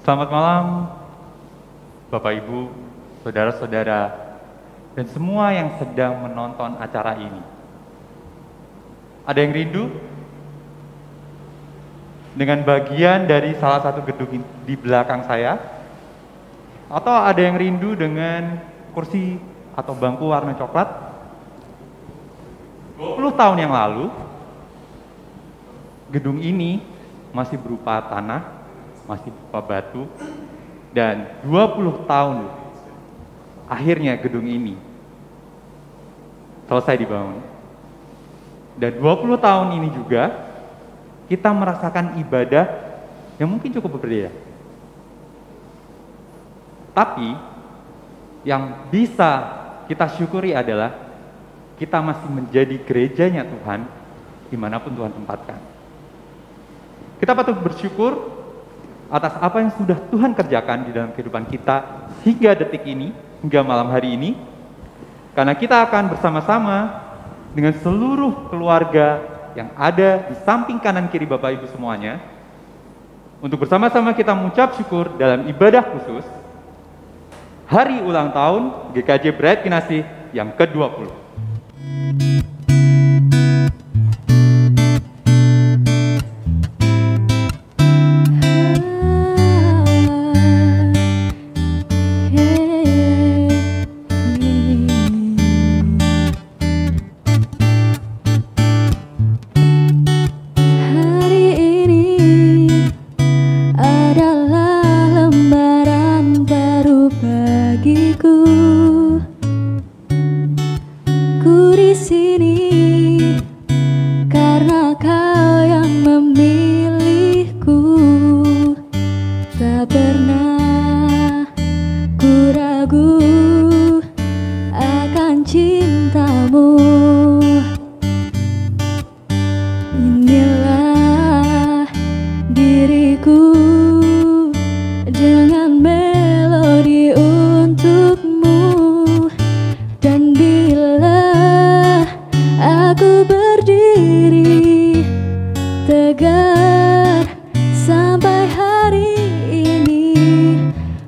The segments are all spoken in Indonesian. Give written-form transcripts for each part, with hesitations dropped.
Selamat malam, Bapak Ibu, saudara-saudara, dan semua yang sedang menonton acara ini. Ada yang rindu dengan bagian dari salah satu gedung di belakang saya? Atau ada yang rindu dengan kursi atau bangku warna coklat? 20 tahun yang lalu, gedung ini masih berupa tanah, masih berupa batu, dan 20 tahun akhirnya gedung ini selesai dibangun. Dan 20 tahun ini juga kita merasakan ibadah yang mungkin cukup berbeda. Tapi yang bisa kita syukuri adalah kita masih menjadi gerejanya Tuhan dimanapun Tuhan tempatkan. Kita patut bersyukur atas apa yang sudah Tuhan kerjakan di dalam kehidupan kita hingga detik ini, hingga malam hari ini. Karena kita akan bersama-sama dengan seluruh keluarga yang ada di samping kanan kiri Bapak Ibu semuanya, untuk bersama-sama kita mengucap syukur dalam ibadah khusus hari ulang tahun GKJ Bright Kinasih yang ke-20.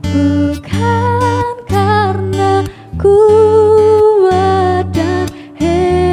Bukan karena kuat dan hebat,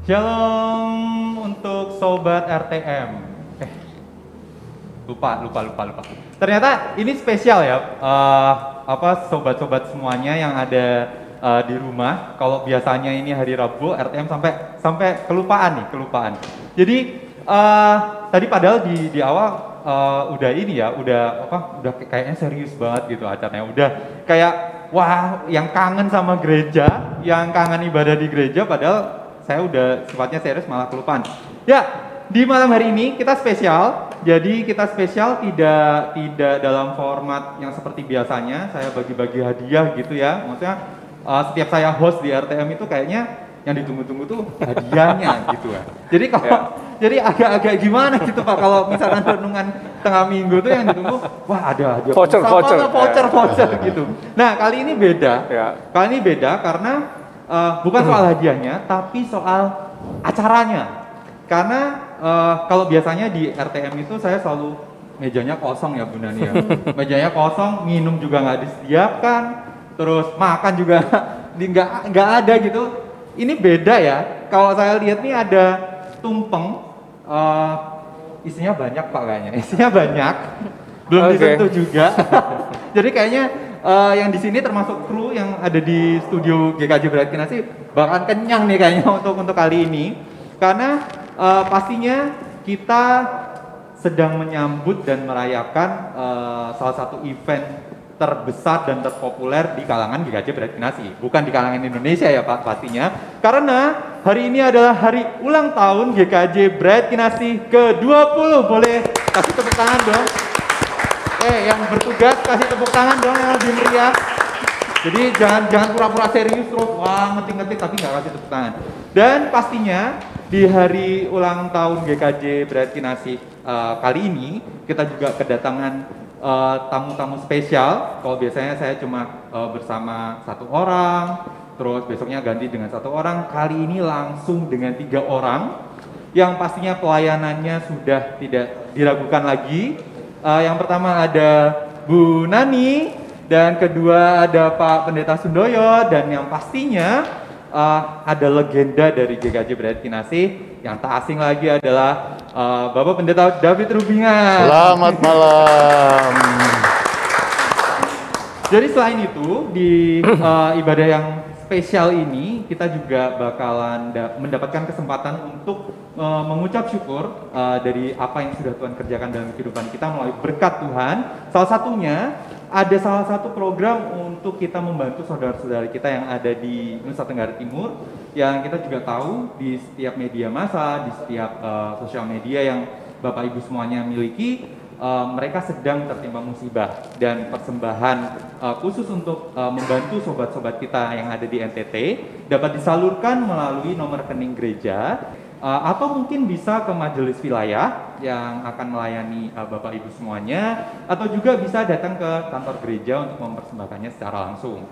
Shalom untuk sobat RTM. Lupa. Ternyata ini spesial ya, sobat-sobat semuanya yang ada di rumah. Kalau biasanya ini hari Rabu, RTM sampai kelupaan. Jadi tadi padahal di awal udah ini ya, udah kayaknya serius banget gitu acaranya. Udah kayak wah, yang kangen sama gereja, yang kangen ibadah di gereja, padahal saya udah sifatnya serius malah kelupaan. Ya, di malam hari ini kita spesial. Jadi kita spesial tidak dalam format yang seperti biasanya. Saya bagi-bagi hadiah gitu ya. Maksudnya setiap saya host di RTM itu kayaknya yang ditunggu-tunggu tuh hadiahnya gitu ya. Jadi jadi agak-agak gimana gitu Pak kalau misalkan renungan tengah minggu tuh yang ditunggu, wah ada hadiah voucher gitu. Nah kali ini beda. Kali ini beda karena bukan soal hadiahnya, tapi soal acaranya. Karena kalau biasanya di RTM itu saya selalu mejanya kosong ya Bu Nani ya. Mejanya kosong, minum juga nggak disediakan, terus makan juga nggak ada gitu. Ini beda ya. Kalau saya lihat nih ada tumpeng, isinya banyak Pak kayaknya. Isinya banyak, belum disentuh juga. Jadi kayaknya yang di sini termasuk kru yang ada di studio GKJ Berarti Nasi bakalan kenyang nih kayaknya untuk kali ini. Karena pastinya kita sedang menyambut dan merayakan salah satu event terbesar dan terpopuler di kalangan GKJ Berarti Nasi. Bukan di kalangan Indonesia ya Pak pastinya. Karena hari ini adalah hari ulang tahun GKJ Berarti Nasi ke-20. Boleh kasih tepuk tangan dong. Yang bertugas kasih tepuk tangan dong yang lebih meriah. Jadi jangan pura-pura serius terus wah ngetik-ngetik tapi nggak kasih tepuk tangan. Dan pastinya di hari ulang tahun GKJ Berarti Nasi kali ini kita juga kedatangan tamu-tamu spesial. Kalau biasanya saya cuma bersama satu orang, terus besoknya ganti dengan satu orang. Kali ini langsung dengan 3 orang yang pastinya pelayanannya sudah tidak diragukan lagi. Yang pertama ada Bu Nani, dan kedua ada Pak Pendeta Sundoyo, dan yang pastinya ada legenda dari GKJ Berarti Nasi yang tak asing lagi adalah Bapak Pendeta David Rubingan. Selamat malam. Jadi selain itu di ibadah yang spesial ini kita juga bakalan mendapatkan kesempatan untuk mengucap syukur dari apa yang sudah Tuhan kerjakan dalam kehidupan kita melalui berkat Tuhan. Salah satunya ada salah satu program untuk kita membantu saudara-saudara kita yang ada di Nusa Tenggara Timur, yang kita juga tahu di setiap media massa, di setiap sosial media yang Bapak Ibu semuanya miliki, mereka sedang tertimpa musibah, dan persembahan khusus untuk membantu sobat-sobat kita yang ada di NTT dapat disalurkan melalui nomor rekening gereja, atau mungkin bisa ke majelis wilayah yang akan melayani Bapak Ibu semuanya, atau juga bisa datang ke kantor gereja untuk mempersembahkannya secara langsung.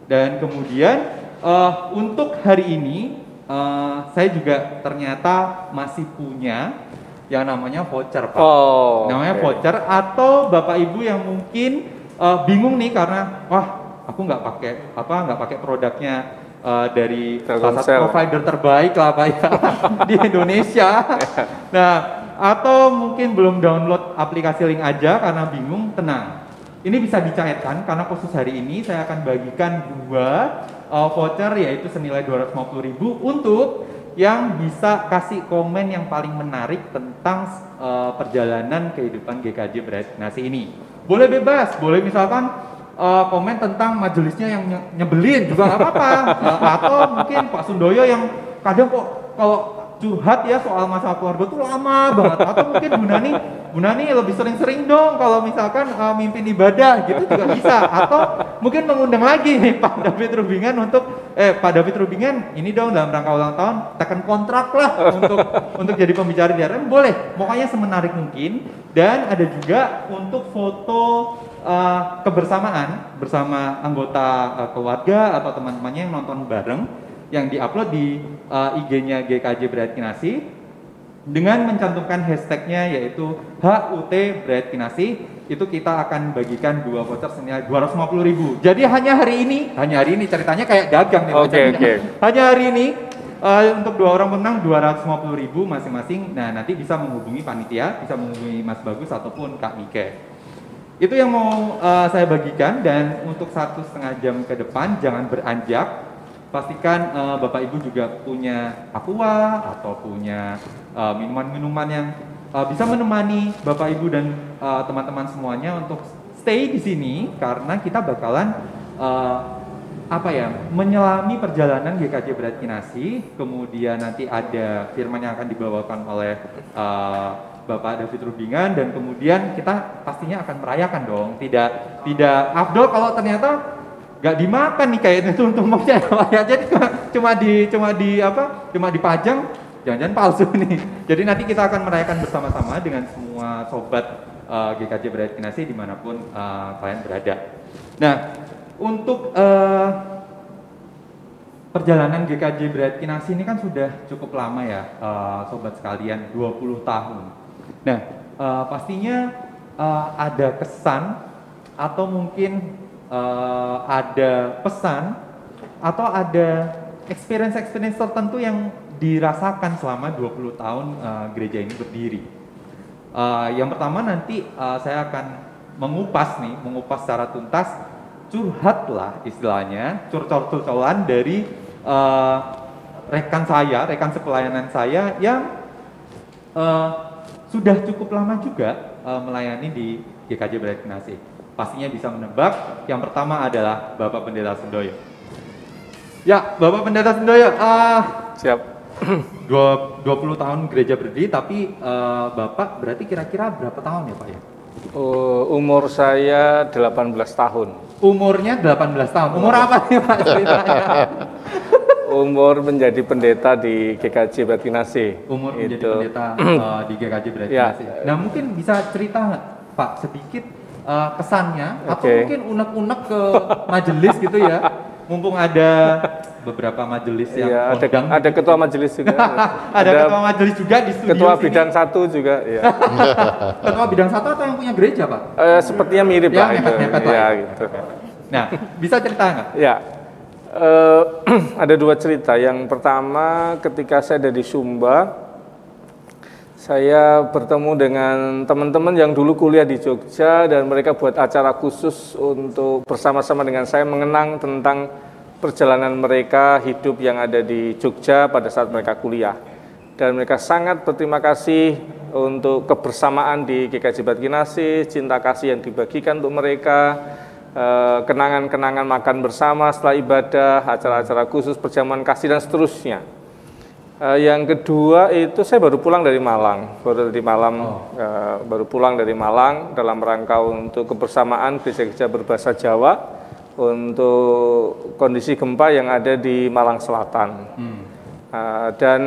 Dan kemudian untuk hari ini saya juga ternyata masih punya yang namanya voucher Pak. Namanya voucher, atau Bapak Ibu yang mungkin bingung nih karena wah aku nggak pakai produknya dari salah satu provider terbaik lah Pak ya di Indonesia. Nah, atau mungkin belum download aplikasi Link Aja karena bingung, tenang. Ini bisa dicairkan karena khusus hari ini saya akan bagikan 2 voucher yaitu senilai 250.000 untuk yang bisa kasih komen yang paling menarik tentang perjalanan kehidupan GKJ Berarti Nasi ini. Boleh bebas, boleh misalkan komen tentang majelisnya yang nyebelin juga nggak apa-apa, atau mungkin Pak Sundoyo yang kadang kok kalau curhat ya soal masalah keluarga tuh lama banget, atau mungkin Bu Nani lebih sering-sering dong kalau misalkan mimpin ibadah gitu juga bisa, atau mungkin mengundang lagi nih Pak David Rubingan untuk Pak David Rubingan ini dong dalam rangka ulang tahun tekan kontrak lah untuk jadi pembicara di RTM, boleh, pokoknya semenarik mungkin. Dan ada juga untuk foto kebersamaan bersama anggota keluarga atau teman-temannya yang nonton bareng, yang diupload di IG-nya GKJ Berarti Nasi dengan mencantumkan hashtagnya yaitu HUT Berarti Nasi. Itu kita akan bagikan 2 voucher senilai 250.000. Jadi hanya hari ini ceritanya kayak dagang nih. Oke. Hanya hari ini Untuk 2 orang pemenang 250.000 masing-masing. Nah, nanti bisa menghubungi panitia, bisa menghubungi Mas Bagus ataupun Kak Mike. Itu yang mau saya bagikan, dan untuk 1,5 jam ke depan jangan beranjak. Pastikan Bapak Ibu juga punya aqua atau punya minuman-minuman yang bisa menemani Bapak Ibu dan teman-teman semuanya untuk stay di sini, karena kita bakalan menyelami perjalanan GKJ Bradkinasi. Kemudian nanti ada firman yang akan dibawakan oleh Bapak David Rubingan, dan kemudian kita pastinya akan merayakan dong. Tidak afdol kalau ternyata nggak dimakan nih kayak itu tumpengnya ya. Jadi cuma dipajang, jangan-jangan palsu nih. Jadi nanti kita akan merayakan bersama-sama dengan semua sobat GKJ Bradkinasi dimanapun kalian berada. Nah, untuk perjalanan GKJ Bradkinasi ini kan sudah cukup lama ya, sobat sekalian, 20 tahun. Nah, pastinya ada kesan atau mungkin ada pesan atau ada experience tertentu yang dirasakan selama 20 tahun gereja ini berdiri. Yang pertama nanti saya akan mengupas secara tuntas, curhatlah istilahnya, curcol-curcolan dari rekan sepelayanan saya yang sudah cukup lama juga melayani di GKJ Bradkinasi. Pastinya bisa menebak. Yang pertama adalah Bapak Pendeta Sendoyo. Ya, Bapak Pendeta Sendoyo, siap. 20 tahun gereja berdiri, tapi Bapak berarti kira-kira berapa tahun ya Pak ya? Umur saya 18 tahun. Umurnya 18 tahun. Umur apa nih Pak ceritanya? Umur menjadi pendeta di GKJ Bradkinasi. Umur menjadi itu. pendeta di GKJ Bradkinasi. Ya. Nah, mungkin bisa cerita nggak Pak sedikit kesannya, atau mungkin unek-unek ke majelis gitu ya? Mumpung ada beberapa majelis yang ada ketua majelis juga. ada ketua majelis juga di studio. Ketua sini. bidang 1 juga. Ya. Ketua bidang 1 atau yang punya gereja Pak? Sepertinya mirip ya, lah itu. Ya, gitu. Nah, bisa cerita nggak? Ya. Ada 2 cerita. Yang pertama, ketika saya ada di Sumba, saya bertemu dengan teman-teman yang dulu kuliah di Jogja, dan mereka buat acara khusus untuk bersama-sama dengan saya mengenang tentang perjalanan mereka hidup yang ada di Jogja pada saat mereka kuliah. Dan mereka sangat berterima kasih untuk kebersamaan di GKJ Bradkinasi, cinta kasih yang dibagikan untuk mereka, kenangan-kenangan makan bersama setelah ibadah, acara-acara khusus, perjamuan kasih, dan seterusnya. Yang kedua itu saya baru pulang dari Malang, baru pulang dari Malang dalam rangka untuk kebersamaan gereja-gereja berbahasa Jawa untuk kondisi gempa yang ada di Malang Selatan. Dan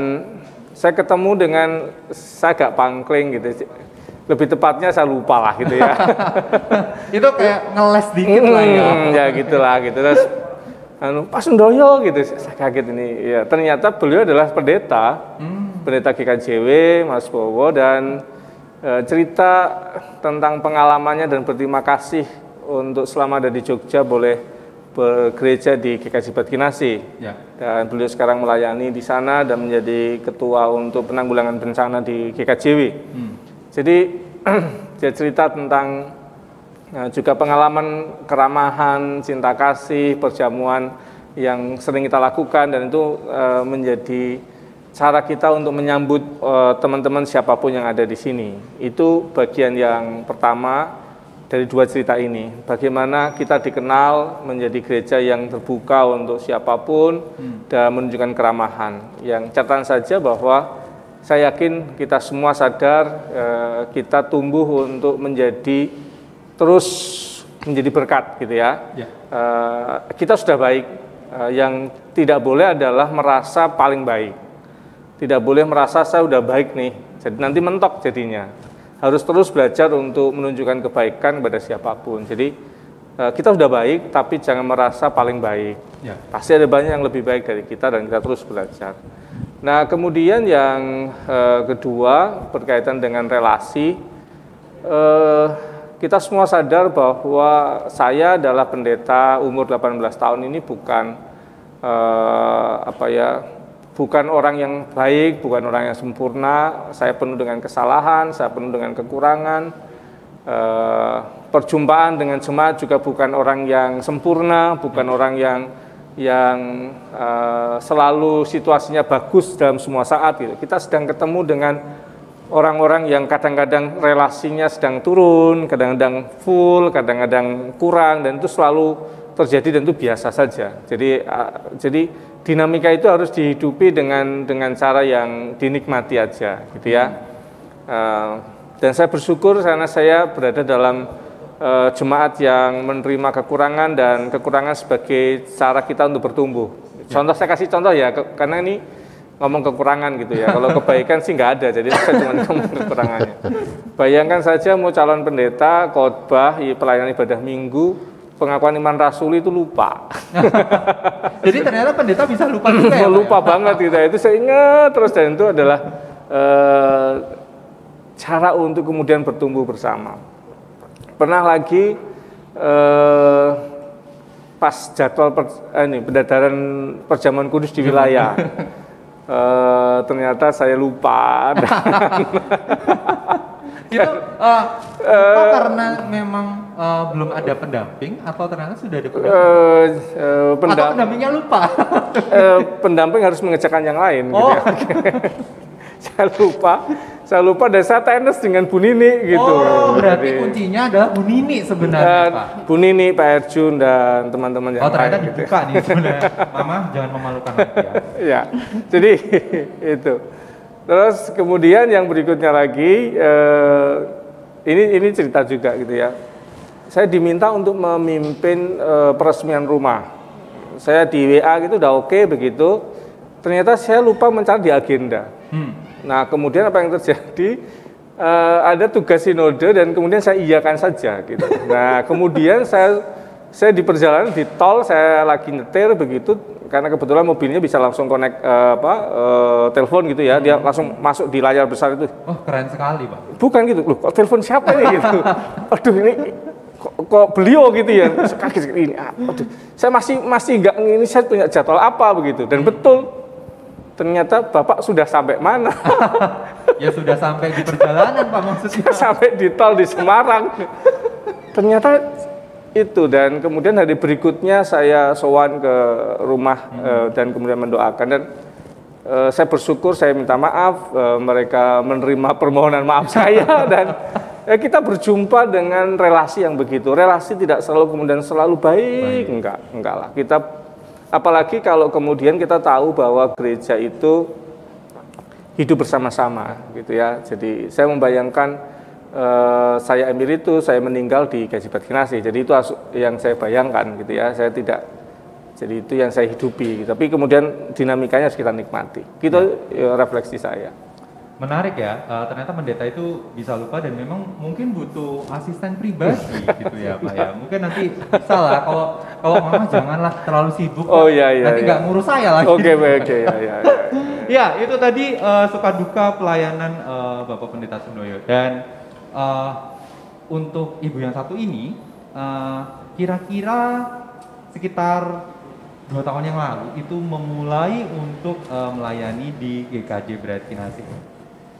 saya ketemu dengan, saya agak pangkling gitu, lebih tepatnya saya lupa lah gitu ya. Itu kayak ngeles dikit lah ya. Ya gitulah gitu. Terus Pak Sendoyo gitu, saya kaget ini. Ya, ternyata beliau adalah pendeta GKJW, Mas Bowo, dan cerita tentang pengalamannya dan berterima kasih untuk selama ada di Jogja boleh bergereja di GKJ Bradkinasi. Ya. Dan beliau sekarang melayani di sana dan menjadi ketua untuk penanggulangan bencana di GKJW. Jadi dia cerita tentang juga pengalaman keramahan, cinta kasih, perjamuan yang sering kita lakukan, dan itu menjadi cara kita untuk menyambut teman-teman siapapun yang ada di sini. Itu bagian yang pertama dari 2 cerita ini. Bagaimana kita dikenal menjadi gereja yang terbuka untuk siapapun dan menunjukkan keramahan. Yang catatan saja bahwa saya yakin kita semua sadar kita tumbuh untuk terus menjadi berkat gitu ya. Kita sudah baik, yang tidak boleh adalah merasa paling baik. Tidak boleh merasa saya udah baik nih, jadi nanti mentok jadinya. Harus terus belajar untuk menunjukkan kebaikan kepada siapapun. Jadi kita sudah baik, tapi jangan merasa paling baik. Pasti ada banyak yang lebih baik dari kita, dan kita terus belajar. Nah, kemudian yang kedua berkaitan dengan relasi. Kita semua sadar bahwa saya adalah pendeta umur 18 tahun ini bukan bukan orang yang baik, bukan orang yang sempurna. Saya penuh dengan kesalahan, saya penuh dengan kekurangan. Perjumpaan dengan jemaat juga bukan orang yang sempurna, bukan orang yang selalu situasinya bagus dalam semua saat gitu. Kita sedang ketemu dengan orang-orang yang kadang-kadang relasinya sedang turun, kadang-kadang full, kadang-kadang kurang, dan itu selalu terjadi dan itu biasa saja. Jadi dinamika itu harus dihidupi dengan cara yang dinikmati aja, gitu ya. Dan saya bersyukur karena saya berada dalam jemaat yang menerima kekurangan dan kekurangan sebagai cara kita untuk bertumbuh. Contoh, saya kasih contoh ya, karena ini ngomong kekurangan gitu ya. Kalau kebaikan sih nggak ada, jadi saya cuma ngomong kekurangannya. Bayangkan saja mau calon pendeta, khotbah, pelayanan ibadah minggu, pengakuan iman rasuli itu lupa. Jadi ternyata pendeta bisa lupa juga ya? Lupa banget gitu. Itu saya ingat terus, dan itu adalah cara untuk kemudian bertumbuh bersama. Pernah lagi pas jadwal pendadaran perjamuan kudus di wilayah, ternyata saya lupa. Itu lupa karena memang belum ada pendamping, atau ternyata sudah ada pendamping? Atau pendampingnya lupa? Pendamping harus mengerjakan yang lain. Gitu ya. Saya lupa dan saya tenis dengan Bu Nini gitu. Oh, berarti kuncinya adalah Bu Nini sebenarnya, Pak. Bu Nini, Pak Erjun, dan teman-teman yang lain. Oh, ternyata dibuka nih sebenarnya. Mama, jangan memalukan lagi ya. Ya, jadi itu. Terus kemudian yang berikutnya lagi, ini cerita juga gitu ya. Saya diminta untuk memimpin peresmian rumah. Saya di WA gitu udah oke begitu. Ternyata saya lupa mencari di agenda. Nah, kemudian apa yang terjadi? Ada tugas sinode dan kemudian saya iyakan saja gitu. Nah, kemudian saya di perjalanan di tol, saya lagi nyetir begitu, karena kebetulan mobilnya bisa langsung connect telepon gitu ya, dia langsung masuk di layar besar itu. Oh, keren sekali, Pak. Bukan gitu, loh kok telepon siapa ini gitu. Aduh, ini kok beliau gitu ya, kaget ini. Aduh, saya masih enggak, ini saya punya jadwal apa begitu, dan betul. Ternyata Bapak sudah sampai mana? Ya sudah sampai di perjalanan, Pak, maksudnya. Sampai di tol di Semarang. Ternyata itu, dan kemudian hari berikutnya saya sowan ke rumah dan kemudian mendoakan, dan saya bersyukur, saya minta maaf, mereka menerima permohonan maaf saya, dan kita berjumpa dengan relasi yang begitu. Relasi tidak selalu kemudian selalu baik. Enggak lah. Kita apalagi kalau kemudian kita tahu bahwa gereja itu hidup bersama-sama gitu ya. Jadi saya membayangkan saya emeritus, saya meninggal di Gaji Batinasi. Jadi itu yang saya bayangkan gitu ya. Saya tidak, jadi itu yang saya hidupi. Tapi kemudian dinamikanya harus kita nikmati. Gitu refleksi saya. Menarik ya, ternyata pendeta itu bisa lupa dan memang mungkin butuh asisten pribadi gitu ya, Pak ya. Mungkin nanti bisa lah, kalau Mama janganlah terlalu sibuk, nanti nggak ngurus saya lagi. Oke. Ya, itu tadi suka duka pelayanan Bapak Pendeta Sundoyo. Dan untuk ibu yang satu ini, kira-kira sekitar 2 tahun yang lalu itu memulai untuk melayani di GKJ Bratinasi.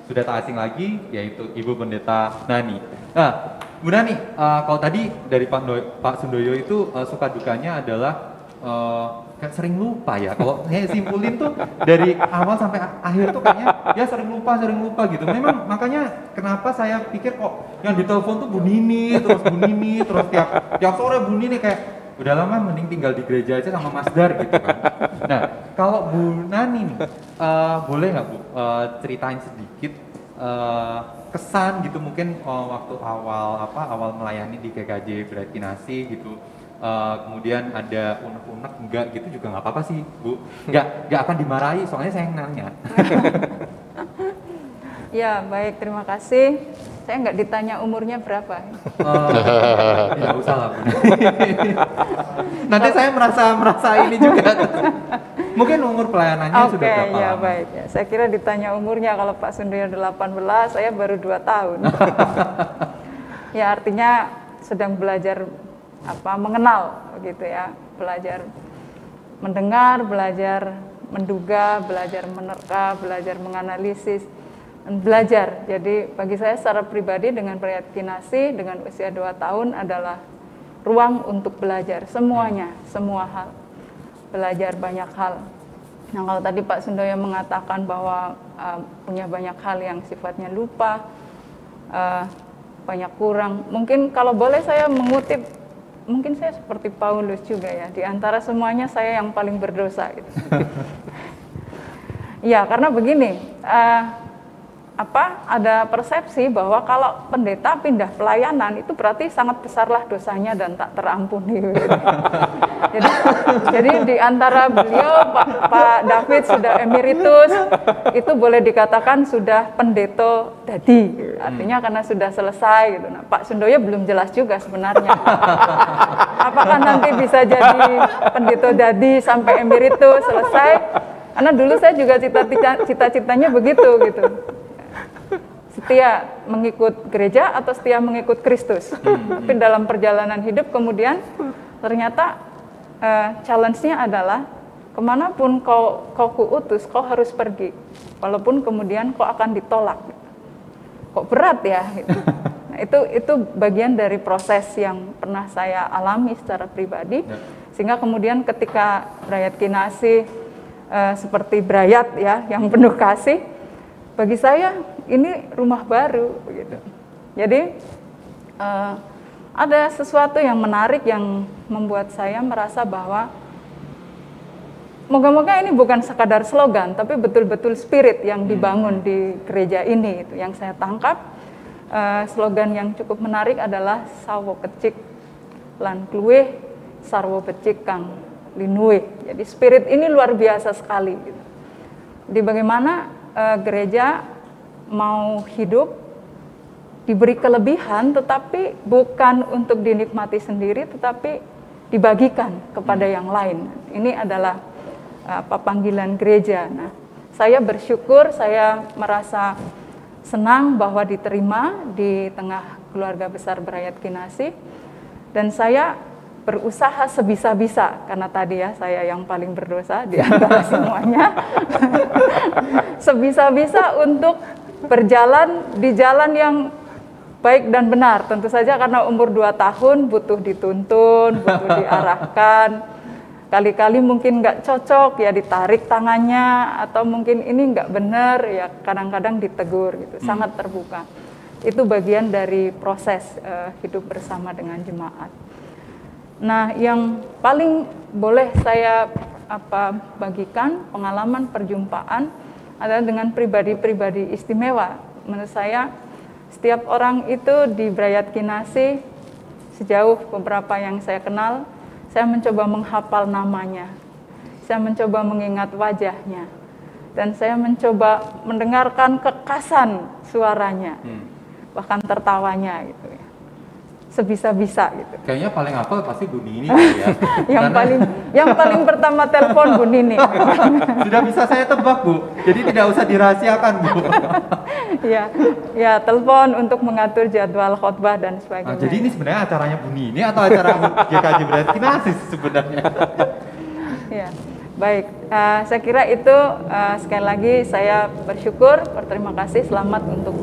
Sudah tak asing lagi, yaitu Ibu Pendeta Nani. Nah, Bu Nani, kalau tadi dari Pak Sundoyo itu suka dukanya adalah sering lupa ya. Kalau saya simpulin tuh dari awal sampai akhir tuh kayaknya dia sering lupa gitu. Memang makanya kenapa saya pikir kok yang ditelepon tuh Bu Nini, terus tiap sore Bu Nini kayak udah lama mending tinggal di gereja aja sama Mas Dar gitu kan. Nah, kalau Bu Nani nih, boleh nggak Bu ceritain sedikit kesan gitu mungkin waktu awal melayani di GKJ Bratinasi gitu. Kemudian ada unek-unek enggak gitu juga nggak apa-apa sih Bu. Nggak akan dimarahi soalnya saya yang nanya. Ya, baik, terima kasih. Saya nggak ditanya umurnya berapa. Tidak usah lah, Bu. Nanti saya merasa ini juga. Mungkin umur pelayanannya sudah berapa ya, lama? Baik. Ya. Saya kira ditanya umurnya, kalau Pak Sundoyo 18, saya baru 2 tahun. Ya, artinya sedang belajar mengenal gitu ya, belajar mendengar, belajar menduga, belajar menerka, belajar menganalisis, dan belajar. Jadi bagi saya secara pribadi dengan Prayatkinasi dengan usia 2 tahun adalah ruang untuk belajar semuanya, semua hal. Belajar banyak hal. Nah, kalau tadi Pak Sundoyo mengatakan bahwa punya banyak hal yang sifatnya lupa, banyak kurang. Mungkin kalau boleh saya mengutip, mungkin saya seperti Paulus juga ya. Di antara semuanya saya yang paling berdosa. Gitu. Ya, karena begini, ada persepsi bahwa kalau pendeta pindah pelayanan itu berarti sangat besarlah dosanya dan tak terampuni. Jadi di antara beliau Pak David sudah emeritus, itu boleh dikatakan sudah pendeta dadi, artinya karena sudah selesai gitu. Nah, Pak Sundoyo belum jelas juga sebenarnya. Apakah nanti bisa jadi pendeta dadi sampai emeritus selesai? Karena dulu saya juga cita-citanya begitu gitu. Setia mengikut gereja atau setia mengikut Kristus. Tapi dalam perjalanan hidup kemudian ternyata challenge-nya adalah kemanapun kau kuutus, kau harus pergi. Walaupun kemudian kau akan ditolak. Kok berat ya? Gitu. Nah, itu bagian dari proses yang pernah saya alami secara pribadi. Sehingga kemudian ketika Prayatkinasi seperti Brayat ya, yang penuh kasih, bagi saya ini rumah baru begitu. Jadi ada sesuatu yang menarik yang membuat saya merasa bahwa moga-moga ini bukan sekadar slogan, tapi betul-betul spirit yang dibangun di gereja ini. Itu yang saya tangkap. Slogan yang cukup menarik adalah sawo kecik lan kluwe sarwo becik kang linuwe. Jadi spirit ini luar biasa sekali. Gitu. Di bagaimana gereja mau hidup, diberi kelebihan, tetapi bukan untuk dinikmati sendiri, tetapi dibagikan kepada yang lain. Ini adalah panggilan gereja. Nah, saya bersyukur, saya merasa senang bahwa diterima di tengah keluarga besar Prayatkinasi, dan saya berusaha sebisa-bisa, karena tadi ya saya yang paling berdosa di antara semuanya, sebisa-bisa untuk berjalan di jalan yang baik dan benar. Tentu saja karena umur 2 tahun butuh dituntun, butuh diarahkan, kali-kali mungkin nggak cocok ya ditarik tangannya, atau mungkin ini nggak benar ya kadang-kadang ditegur gitu, sangat terbuka. Itu bagian dari proses hidup bersama dengan jemaat. Nah, yang paling boleh saya bagikan pengalaman perjumpaan adalah dengan pribadi-pribadi istimewa. Menurut saya setiap orang itu di Prayatkinasi, sejauh beberapa yang saya kenal, saya mencoba menghafal namanya, saya mencoba mengingat wajahnya, dan saya mencoba mendengarkan kekasan suaranya, bahkan tertawanya gitu ya. Sebisa-bisa gitu. Kayaknya paling hafal pasti Bu Nini ya. yang paling pertama telepon Bu Nini. Sudah bisa saya tebak Bu. Jadi tidak usah dirahasiakan Bu. ya telepon untuk mengatur jadwal khotbah dan sebagainya. Jadi ini sebenarnya acaranya Bu Nini atau acara GKJ Prayatkinasi sebenarnya? Ya, baik. Saya kira itu sekali lagi saya bersyukur, berterima kasih, selamat untuk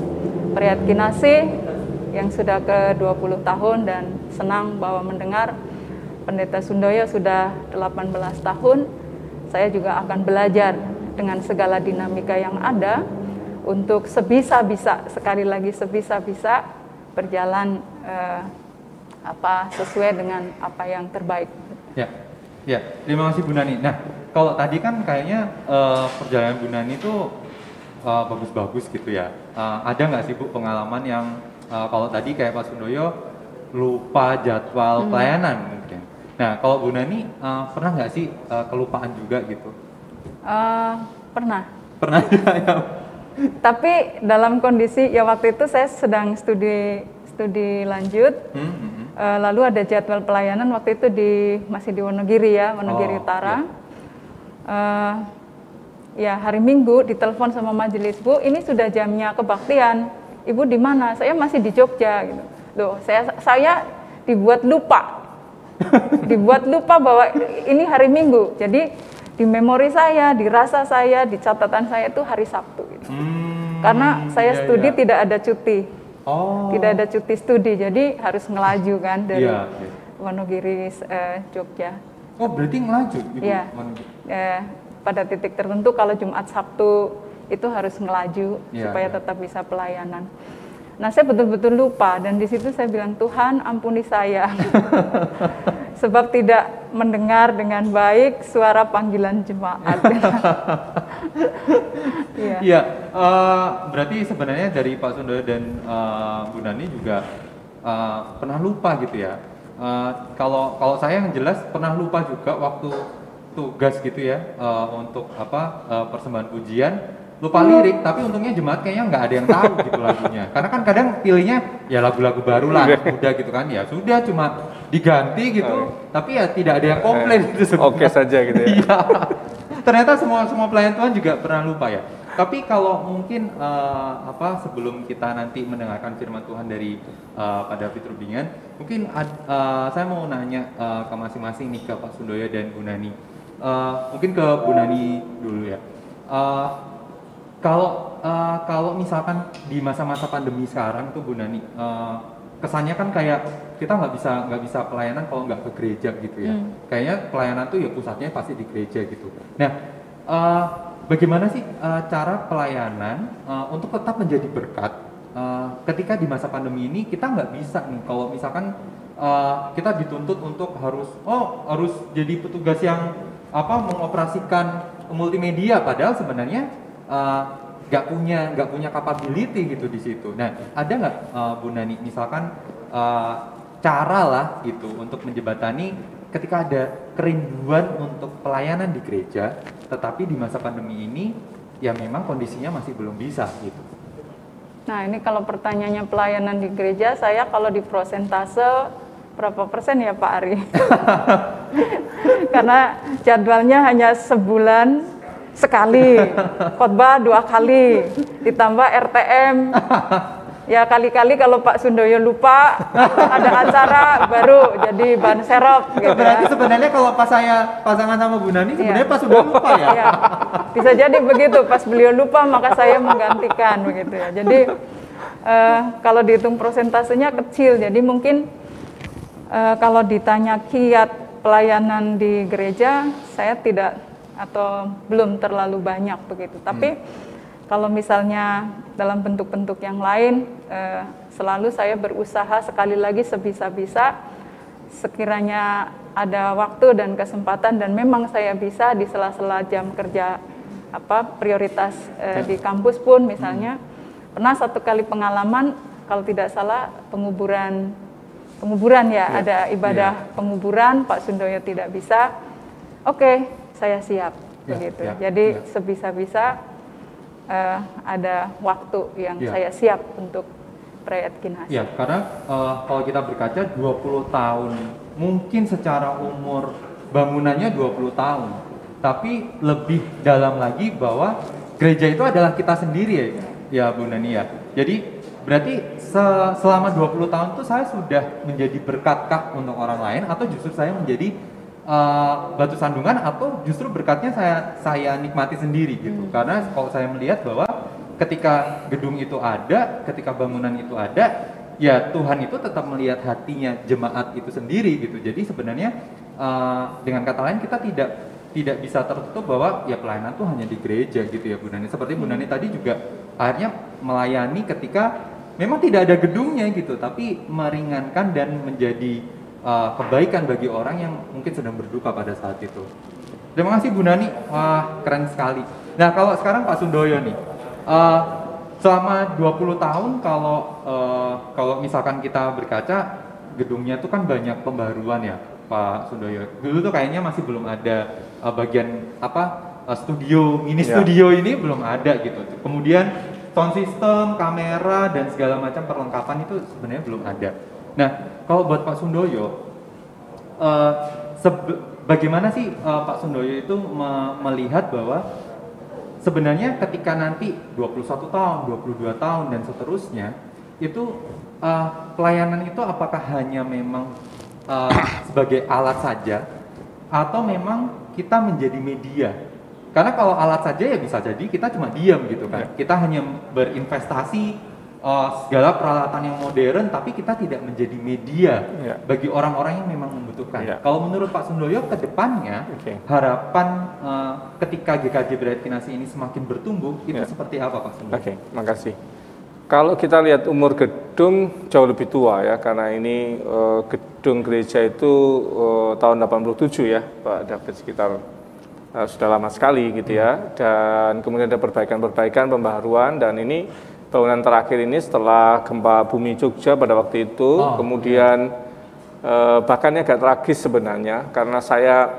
Prayatkinasi yang sudah ke 20 tahun, dan senang bahwa mendengar Pendeta Sundoyo sudah 18 tahun. Saya juga akan belajar dengan segala dinamika yang ada untuk sebisa-bisa, sekali lagi sebisa-bisa berjalan sesuai dengan apa yang terbaik. Ya, terima kasih Bu Nani. Nah, kalau tadi kan kayaknya perjalanan Bu Nani itu bagus-bagus gitu ya. Ada nggak sih Bu pengalaman yang kalau tadi kayak Pak Sundoyo lupa jadwal pelayanan mungkin. Nah, kalau Bu Nani pernah nggak sih kelupaan juga gitu? Pernah. Pernah ya. Tapi dalam kondisi ya waktu itu saya sedang studi lanjut. Lalu ada jadwal pelayanan waktu itu masih di Wonogiri ya, Wonogiri Utara. Ya hari Minggu ditelepon sama majelis, Bu, ini sudah jamnya kebaktian. Ibu di mana? Saya masih di Jogja gitu. Loh, saya dibuat lupa Dibuat lupa bahwa ini hari Minggu. Jadi di memori saya, di rasa saya, di catatan saya itu hari Sabtu. Gitu. Karena saya studi tidak ada cuti. Tidak ada cuti studi, jadi harus ngelaju kan dari Wonogiri, Jogja. Oh, berarti ngelaju Ibu? Iya. Pada titik tertentu kalau Jumat Sabtu itu harus ngelaju supaya tetap bisa pelayanan. Nah, saya betul-betul lupa dan di situ saya bilang, Tuhan ampuni saya. Sebab tidak mendengar dengan baik suara panggilan jemaat. Iya, berarti sebenarnya dari Pak Sundoyo dan Bu Nani juga pernah lupa gitu ya. Kalau saya yang jelas pernah lupa juga waktu tugas gitu ya, untuk persembahan pujian, lupa lirik, tapi untungnya jemaat kayaknya nggak ada yang tahu gitu lagunya. Karena kan kadang pilihnya ya lagu-lagu baru lah, muda gitu kan, ya sudah cuma diganti gitu, tapi ya tidak ada yang komplain gitu. Oke saja gitu ya. Iya. Ternyata semua pelayan Tuhan juga pernah lupa ya. Tapi kalau mungkin sebelum kita nanti mendengarkan firman Tuhan dari Pak David Rubingan, mungkin saya mau nanya ke masing-masing nih, ke Pak Sundoyo dan Bu Nani. Mungkin ke Bu Nani dulu ya. Kalau misalkan di masa-masa pandemi sekarang tuh Bu Nani, kesannya kan kayak kita nggak bisa pelayanan kalau nggak ke gereja gitu ya. Kayaknya pelayanan tuh ya pusatnya pasti di gereja gitu. Nah, bagaimana sih cara pelayanan untuk tetap menjadi berkat ketika di masa pandemi ini kita nggak bisa nih, kalau misalkan kita dituntut untuk harus jadi petugas yang mengoperasikan multimedia, padahal sebenarnya nggak punya capability gitu di situ. Nah, ada nggak Bu Nani misalkan cara lah gitu untuk menjembatani ketika ada kerinduan untuk pelayanan di gereja, tetapi di masa pandemi ini ya memang kondisinya masih belum bisa gitu. Nah, ini kalau pertanyaannya pelayanan di gereja, saya kalau di prosentase berapa persen ya Pak Ari? Karena jadwalnya hanya sebulan sekali, khotbah 2 kali, ditambah RTM. Ya kali-kali kalau Pak Sundoyo lupa ada acara baru jadi ban serep gitu. Berarti sebenarnya kalau pas saya pasangan sama Bu Nani sebenarnya Pak Sundoyo lupa ya? Iya. Bisa jadi begitu, pas beliau lupa maka saya menggantikan begitu ya. Jadi kalau dihitung prosentasenya kecil, jadi mungkin kalau ditanya kiat pelayanan di gereja, saya tidak atau belum terlalu banyak begitu. Tapi kalau misalnya dalam bentuk-bentuk yang lain, selalu saya berusaha sekali lagi sebisa-bisa, sekiranya ada waktu dan kesempatan dan memang saya bisa di sela-sela jam kerja prioritas di kampus pun misalnya. Pernah satu kali pengalaman, kalau tidak salah penguburan ya, ada ibadah penguburan, Pak Sundoyo tidak bisa. Oke, saya siap begitu. Jadi sebisa-bisa ada waktu yang saya siap untuk Prayat Kinhasi. Ya, karena kalau kita berkaca 20 tahun, mungkin secara umur bangunannya 20 tahun, tapi lebih dalam lagi bahwa gereja itu adalah kita sendiri ya Bu Nani ya. Jadi berarti selama 20 tahun itu saya sudah menjadi berkatkah untuk orang lain, atau justru saya menjadi batu sandungan, atau justru berkatnya saya nikmati sendiri gitu. Karena kalau saya melihat bahwa ketika gedung itu ada, ketika bangunan itu ada, ya Tuhan itu tetap melihat hatinya jemaat itu sendiri gitu. Jadi sebenarnya dengan kata lain kita tidak bisa tertutup bahwa ya pelayanan itu hanya di gereja gitu ya Bu Nani. Seperti Bu Nani tadi juga akhirnya melayani ketika memang tidak ada gedungnya gitu, tapi meringankan dan menjadi kebaikan bagi orang yang mungkin sedang berduka pada saat itu. Terima kasih Bu Nani, wah keren sekali. Nah kalau sekarang Pak Sundoyo nih, selama 20 tahun kalau misalkan kita berkaca, gedungnya tuh kan banyak pembaruan ya Pak Sundoyo. Dulu tuh kayaknya masih belum ada bagian studio, mini studio ini belum ada gitu. Kemudian sound system, kamera dan segala macam perlengkapan itu sebenarnya belum ada. Nah, kalau buat Pak Sundoyo, bagaimana sih Pak Sundoyo itu melihat bahwa sebenarnya ketika nanti 21 tahun, 22 tahun dan seterusnya, itu pelayanan itu apakah hanya memang sebagai alat saja, atau memang kita menjadi media? Karena kalau alat saja ya bisa jadi kita cuma diam gitu kan. Kita hanya berinvestasi segala peralatan yang modern, tapi kita tidak menjadi media bagi orang-orang yang memang membutuhkan. Kalau menurut Pak Sundoyo ke depannya, harapan ketika GKJ Berarti ini semakin bertumbuh, itu seperti apa Pak Sundoyo? Oke, makasih. Kalau kita lihat umur gedung jauh lebih tua ya, karena ini gedung gereja itu tahun 87 ya, Pak David, sekitar sudah lama sekali gitu ya. Dan kemudian ada perbaikan-perbaikan, pembaharuan, dan ini bangunan terakhir ini setelah gempa bumi Jogja pada waktu itu, kemudian bahkan ini agak tragis sebenarnya, karena saya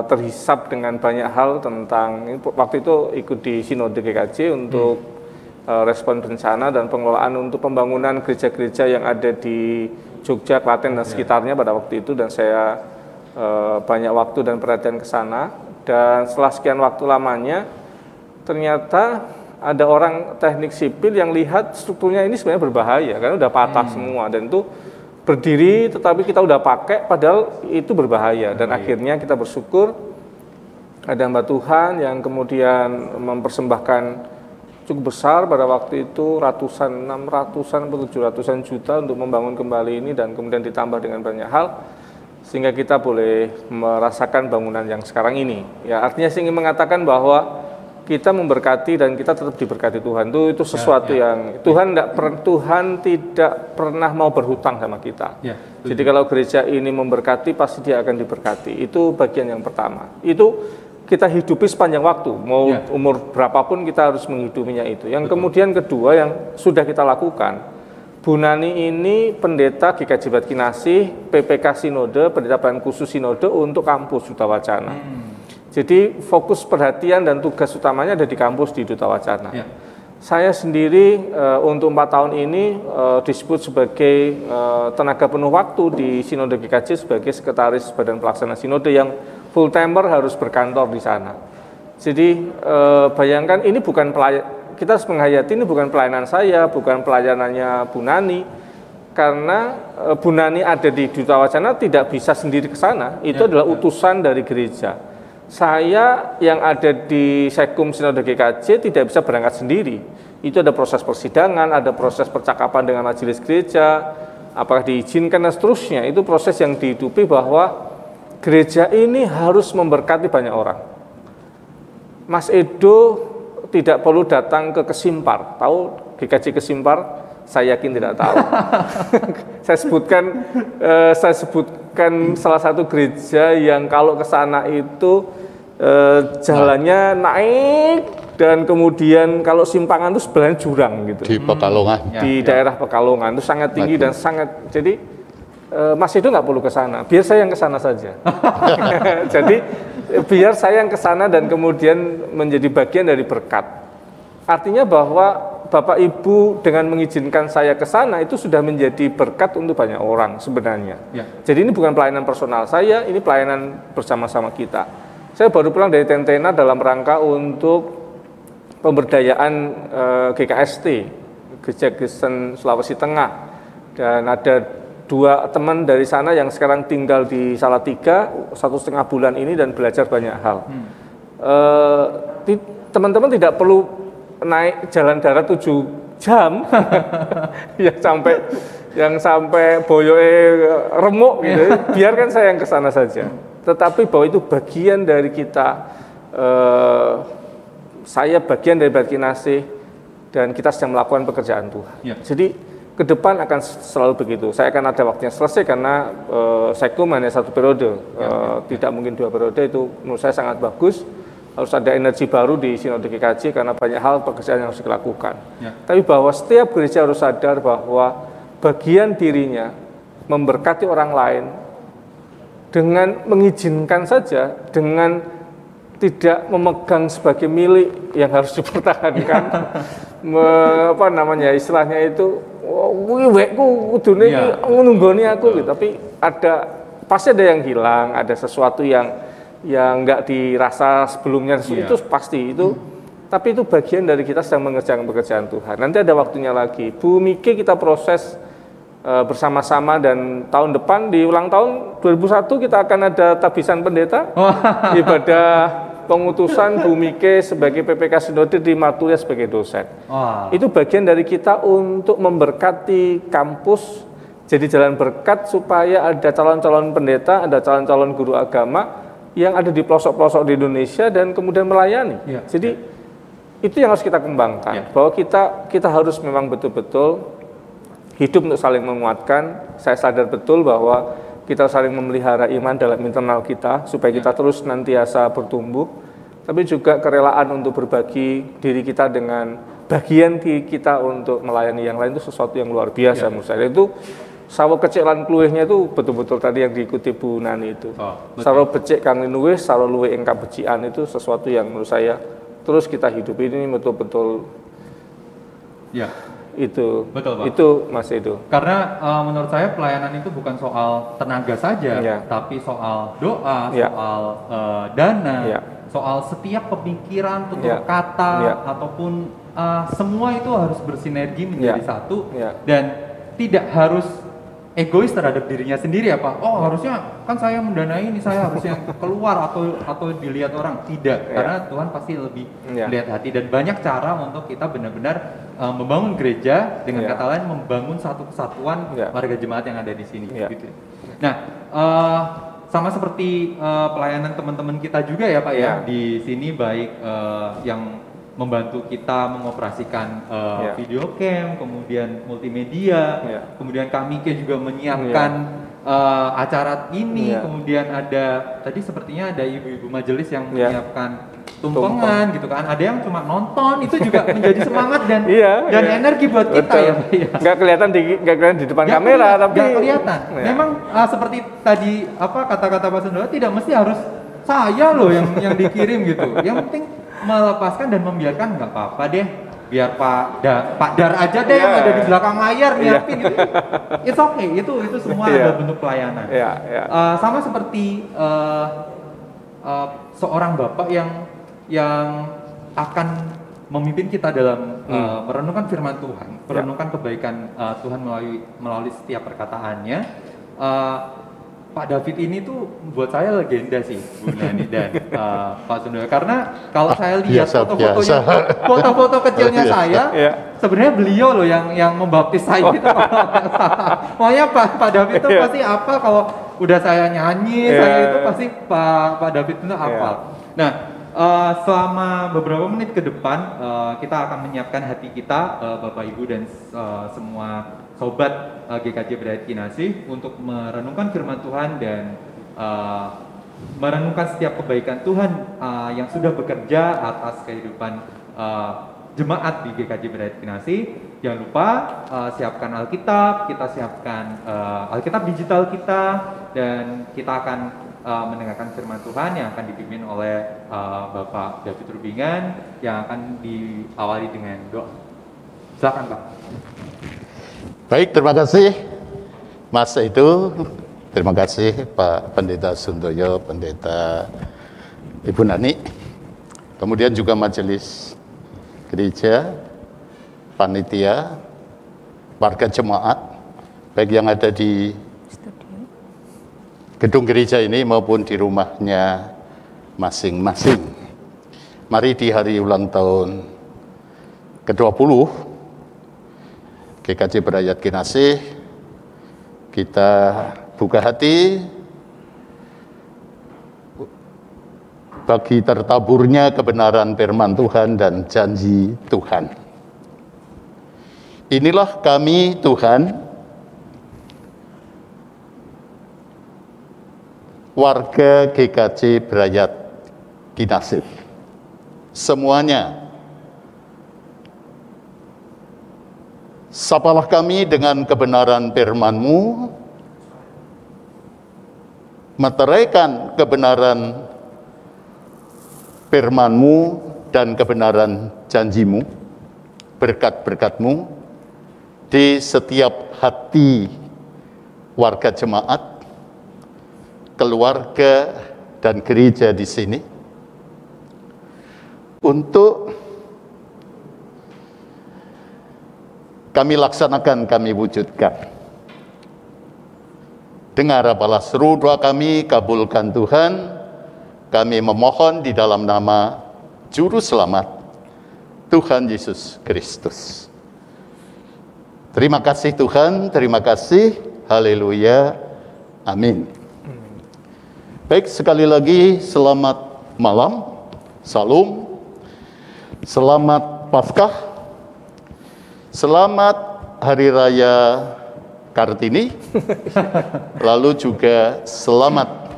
terhisap dengan banyak hal tentang, waktu itu ikut di Sinode GKJ untuk respon bencana dan pengelolaan untuk pembangunan gereja-gereja yang ada di Jogja, Klaten, dan sekitarnya pada waktu itu, dan saya banyak waktu dan perhatian ke sana, dan setelah sekian waktu lamanya, ternyata ada orang teknik sipil yang lihat strukturnya ini sebenarnya berbahaya, karena udah patah semua, dan itu berdiri tetapi kita udah pakai padahal itu berbahaya. Dan akhirnya kita bersyukur ada hamba Tuhan yang kemudian mempersembahkan cukup besar pada waktu itu, ratusan, 600-an atau 700-an juta untuk membangun kembali ini, dan kemudian ditambah dengan banyak hal sehingga kita boleh merasakan bangunan yang sekarang ini. Ya, artinya saya ingin mengatakan bahwa kita memberkati dan kita tetap diberkati Tuhan. Itu sesuatu yang Tuhan tidak pernah mau berhutang sama kita. Jadi kalau gereja ini memberkati, pasti dia akan diberkati. Itu bagian yang pertama. Itu kita hidupi sepanjang waktu. Mau umur berapapun kita harus menghidupinya itu. Yang kemudian kedua yang sudah kita lakukan, Bu Nani ini pendeta GKJ Bat Kinasih, PPK Sinode, pendeta pelayanan khusus Sinode untuk kampus Duta Wacana. Jadi fokus perhatian dan tugas utamanya ada di kampus di Duta Wacana. Saya sendiri untuk 4 tahun ini disebut sebagai tenaga penuh waktu di Sinode GKJ sebagai sekretaris Badan Pelaksana Sinode yang full timer harus berkantor di sana. Jadi bayangkan ini bukan kita harus menghayati ini bukan pelayanan saya, bukan pelayanannya Bu Nani. Karena Bu Nani ada di Duta Wacana tidak bisa sendiri ke sana, itu adalah utusan dari gereja. Saya yang ada di Sekum Sinode GKJ tidak bisa berangkat sendiri. Itu ada proses persidangan, ada proses percakapan dengan majelis gereja, apakah diizinkan dan seterusnya. Itu proses yang dihidupi bahwa gereja ini harus memberkati banyak orang. Mas Edo tidak perlu datang ke Kesimpar. Tahu GKJ Kesimpar? Saya yakin tidak tahu. Saya sebutkan salah satu gereja yang kalau ke sana itu jalannya naik dan kemudian kalau simpangan itu sebelahnya jurang gitu. Di Pekalongan. Di daerah Pekalongan itu sangat tinggi dan sangat, jadi Mas itu nggak perlu ke sana, biar saya yang ke sana saja. Jadi biar saya yang ke sana dan kemudian menjadi bagian dari berkat. Artinya bahwa Bapak Ibu dengan mengizinkan saya ke sana itu sudah menjadi berkat untuk banyak orang sebenarnya. Jadi ini bukan pelayanan personal saya, ini pelayanan bersama-sama kita. Saya baru pulang dari Tentena dalam rangka untuk pemberdayaan GKST, Gereja Kristen Sulawesi Tengah. Dan ada 2 teman dari sana yang sekarang tinggal di Salatiga 1,5 bulan ini dan belajar banyak hal. Teman-teman tidak perlu naik jalan darat 7 jam yang sampai boyoe remuk gitu. Biarkan saya yang ke sana saja. Tetapi bahwa itu bagian dari kita, saya bagian dari Bat Kinasih dan kita sedang melakukan pekerjaan Tuhan. Jadi ke depan akan selalu begitu. Saya akan ada waktunya selesai karena Sekum hanya 1 periode, tidak mungkin 2 periode. Itu menurut saya sangat bagus. Harus ada energi baru di Sinode GKJ karena banyak hal pekerjaan yang harus dilakukan. Tapi bahwa setiap gereja harus sadar bahwa bagian dirinya memberkati orang lain dengan mengizinkan saja, dengan tidak memegang sebagai milik yang harus dipertahankan. Apa namanya istilahnya itu, wekku kudune nunggoni aku gitu. Tapi pasti ada yang hilang, ada sesuatu yang nggak dirasa sebelumnya, itu pasti itu. Tapi itu bagian dari kita sedang mengerjakan pekerjaan Tuhan. Nanti ada waktunya lagi. Bu Miki kita proses bersama-sama, dan tahun depan di ulang tahun 2001 kita akan ada tabisan pendeta, ibadah pengutusan Bu Mike sebagai PPK Sinode di Matuya sebagai dosen. Itu bagian dari kita untuk memberkati kampus jadi jalan berkat supaya ada calon-calon pendeta, ada calon-calon guru agama yang ada di pelosok-pelosok di Indonesia dan kemudian melayani. Jadi itu yang harus kita kembangkan, bahwa kita harus memang betul-betul hidup untuk saling menguatkan. Saya sadar betul bahwa kita saling memelihara iman dalam internal kita supaya kita terus nantiasa bertumbuh, tapi juga kerelaan untuk berbagi diri kita dengan bagian kita untuk melayani yang lain itu sesuatu yang luar biasa menurut saya. Itu sawo kecilan kluwihnya itu betul-betul tadi yang diikuti Bu Nani itu. Sawo becik kang luwih, sawo luwih ing kabecikan, itu sesuatu yang menurut saya terus kita hidup ini betul-betul. Itu betul, Pak. Itu Mas Edo. Karena menurut saya pelayanan itu bukan soal tenaga saja, tapi soal doa, soal dana, soal setiap pemikiran, tutur kata, ataupun semua itu harus bersinergi menjadi satu, dan tidak harus egois terhadap dirinya sendiri ya Pak. Oh harusnya kan saya mendanai ini, saya harusnya keluar atau dilihat orang. Tidak, karena Tuhan pasti lebih melihat hati, dan banyak cara untuk kita benar-benar membangun gereja, dengan kata lain membangun satu kesatuan warga jemaat yang ada di sini. Gitu. Nah, sama seperti pelayanan teman-teman kita juga ya Pak ya di sini, baik yang membantu kita mengoperasikan video cam, kemudian multimedia, kemudian kami juga menyiapkan acara ini, kemudian ada tadi sepertinya ada ibu-ibu majelis yang menyiapkan tumpengan gitu kan, ada yang cuma nonton, itu juga menjadi semangat dan energi buat kita. Nggak kelihatan di depan kamera, tapi nggak kelihatan. Memang seperti tadi kata-kata Pak Sundoyo, tidak mesti harus saya loh yang dikirim gitu. Yang penting melepaskan dan membiarkan, nggak apa-apa deh, biar Pak Dar aja deh yang ada di belakang layar nyiapin gitu. It's okay, itu semua adalah bentuk pelayanan. Sama seperti seorang bapak yang akan memimpin kita dalam merenungkan firman Tuhan, merenungkan kebaikan Tuhan melalui setiap perkataannya. Pak David ini tuh buat saya legenda sih, Bu Nani dan Pak Sundoyo, karena kalau saya lihat foto-foto kecilnya saya, sebenarnya beliau loh yang membaptis saya itu. Makanya Pak David itu pasti apa kalau udah saya nyanyi, saya itu pasti Pak David itu hafal. Nah, selama beberapa menit ke depan kita akan menyiapkan hati kita, Bapak Ibu dan semua sobat GKJ Brayat Kinasih, untuk merenungkan firman Tuhan dan merenungkan setiap kebaikan Tuhan yang sudah bekerja atas kehidupan jemaat di GKJ Brayat Kinasih. Jangan lupa siapkan Alkitab, kita siapkan Alkitab digital kita, dan kita akan mendengarkan firman Tuhan yang akan dipimpin oleh Bapak David Rubingan, yang akan diawali dengan doa. Silakan Pak. Baik, terima kasih Mas Edo, terima kasih Pak Pendeta Sundoyo, Pendeta Ibu Nani, kemudian juga majelis gereja, panitia, warga jemaat, baik yang ada di gedung gereja ini maupun di rumahnya masing-masing. Mari di hari ulang tahun ke-20 GKJ Brayat Kinasih, kita buka hati bagi tertaburnya kebenaran firman Tuhan dan janji Tuhan. Inilah kami Tuhan, warga GKJ Brayat Kinasih, semuanya. Sapalah kami dengan kebenaran firman-Mu, meteraikan kebenaran firman-Mu dan kebenaran janji-Mu, berkat-berkat-Mu di setiap hati warga jemaat, keluarga, dan gereja di sini, untuk kami laksanakan, kami wujudkan Dengar apalah seru doa kami, kabulkan Tuhan. Kami memohon di dalam nama Juru Selamat, Tuhan Yesus Kristus. Terima kasih Tuhan, terima kasih. Haleluya. Amin. Baik, sekali lagi selamat malam. Salam. Selamat Paskah. Selamat Hari Raya Kartini. Lalu juga selamat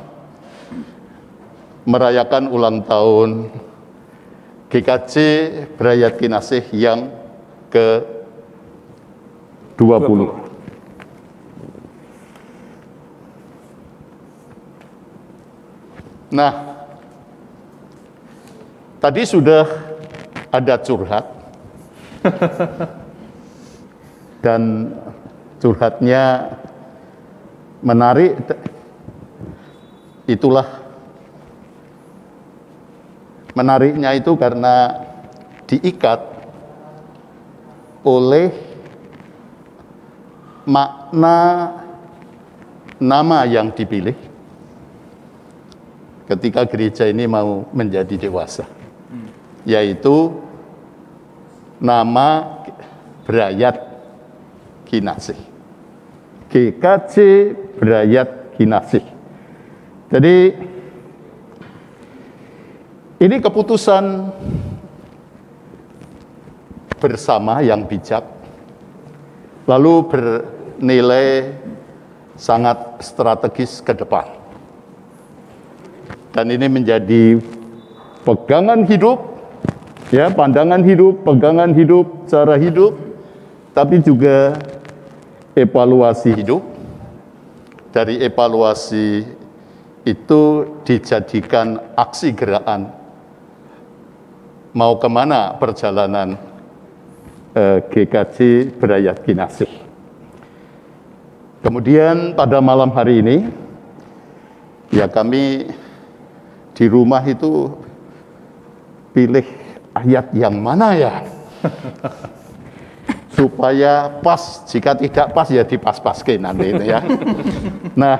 merayakan ulang tahun GKJ Brayat Kinasih yang ke-20. Nah, tadi sudah ada curhat dan curhatnya menarik. Itulah menariknya itu karena diikat oleh makna nama yang dipilih ketika gereja ini mau menjadi dewasa, yaitu nama Brayat Kinasih, GKJ Brayat Kinasih. Jadi ini keputusan bersama yang bijak, lalu bernilai sangat strategis ke depan. Dan ini menjadi pegangan hidup, ya, pandangan hidup, pegangan hidup, cara hidup, tapi juga evaluasi hidup. Dari evaluasi itu dijadikan aksi gerakan. Mau kemana perjalanan GKJ Brayat Kinasih. Kemudian pada malam hari ini, ya kami di rumah itu pilih ayat yang mana ya? Supaya pas, jika tidak pas ya dipas-paskin nanti itu ya. Nah,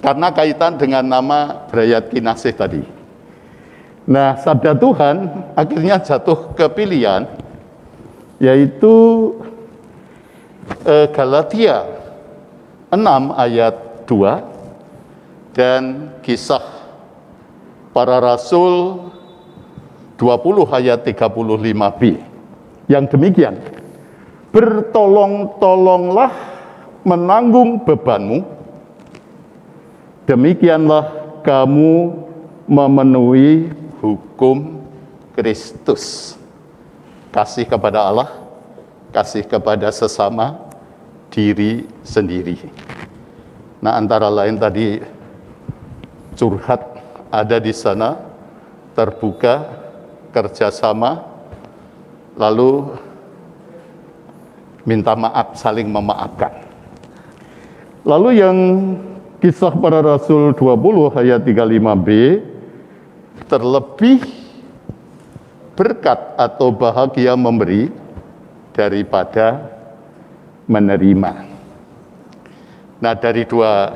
karena kaitan dengan nama Brayat Kinasih tadi. Nah, sabda Tuhan akhirnya jatuh ke pilihan, yaitu Galatia 6 ayat 2 dan Kisah Para Rasul 20 ayat 35b. Yang demikian, bertolong-tolonglah menanggung bebanmu, demikianlah kamu memenuhi hukum Kristus. Kasih kepada Allah, kasih kepada sesama, diri sendiri. Nah, antara lain tadi curhat ada di sana, terbuka, kerjasama, lalu minta maaf, saling memaafkan. Lalu yang Kisah Para Rasul 20 ayat 35b, terlebih berkat atau bahagia memberi daripada menerima. Nah, dari dua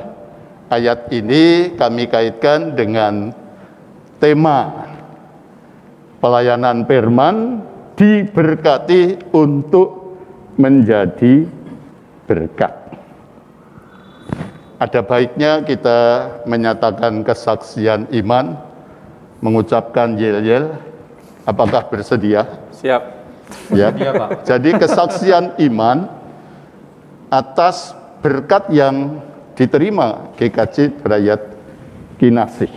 ayat ini kami kaitkan dengan tema pelayanan firman, diberkati untuk menjadi berkat. Ada baiknya kita menyatakan kesaksian iman, mengucapkan yel-yel. Apakah bersedia? Siap. Ya. Bersedia, Pak. Jadi kesaksian iman atas berkat yang diterima GKJ Brayat Kinasih.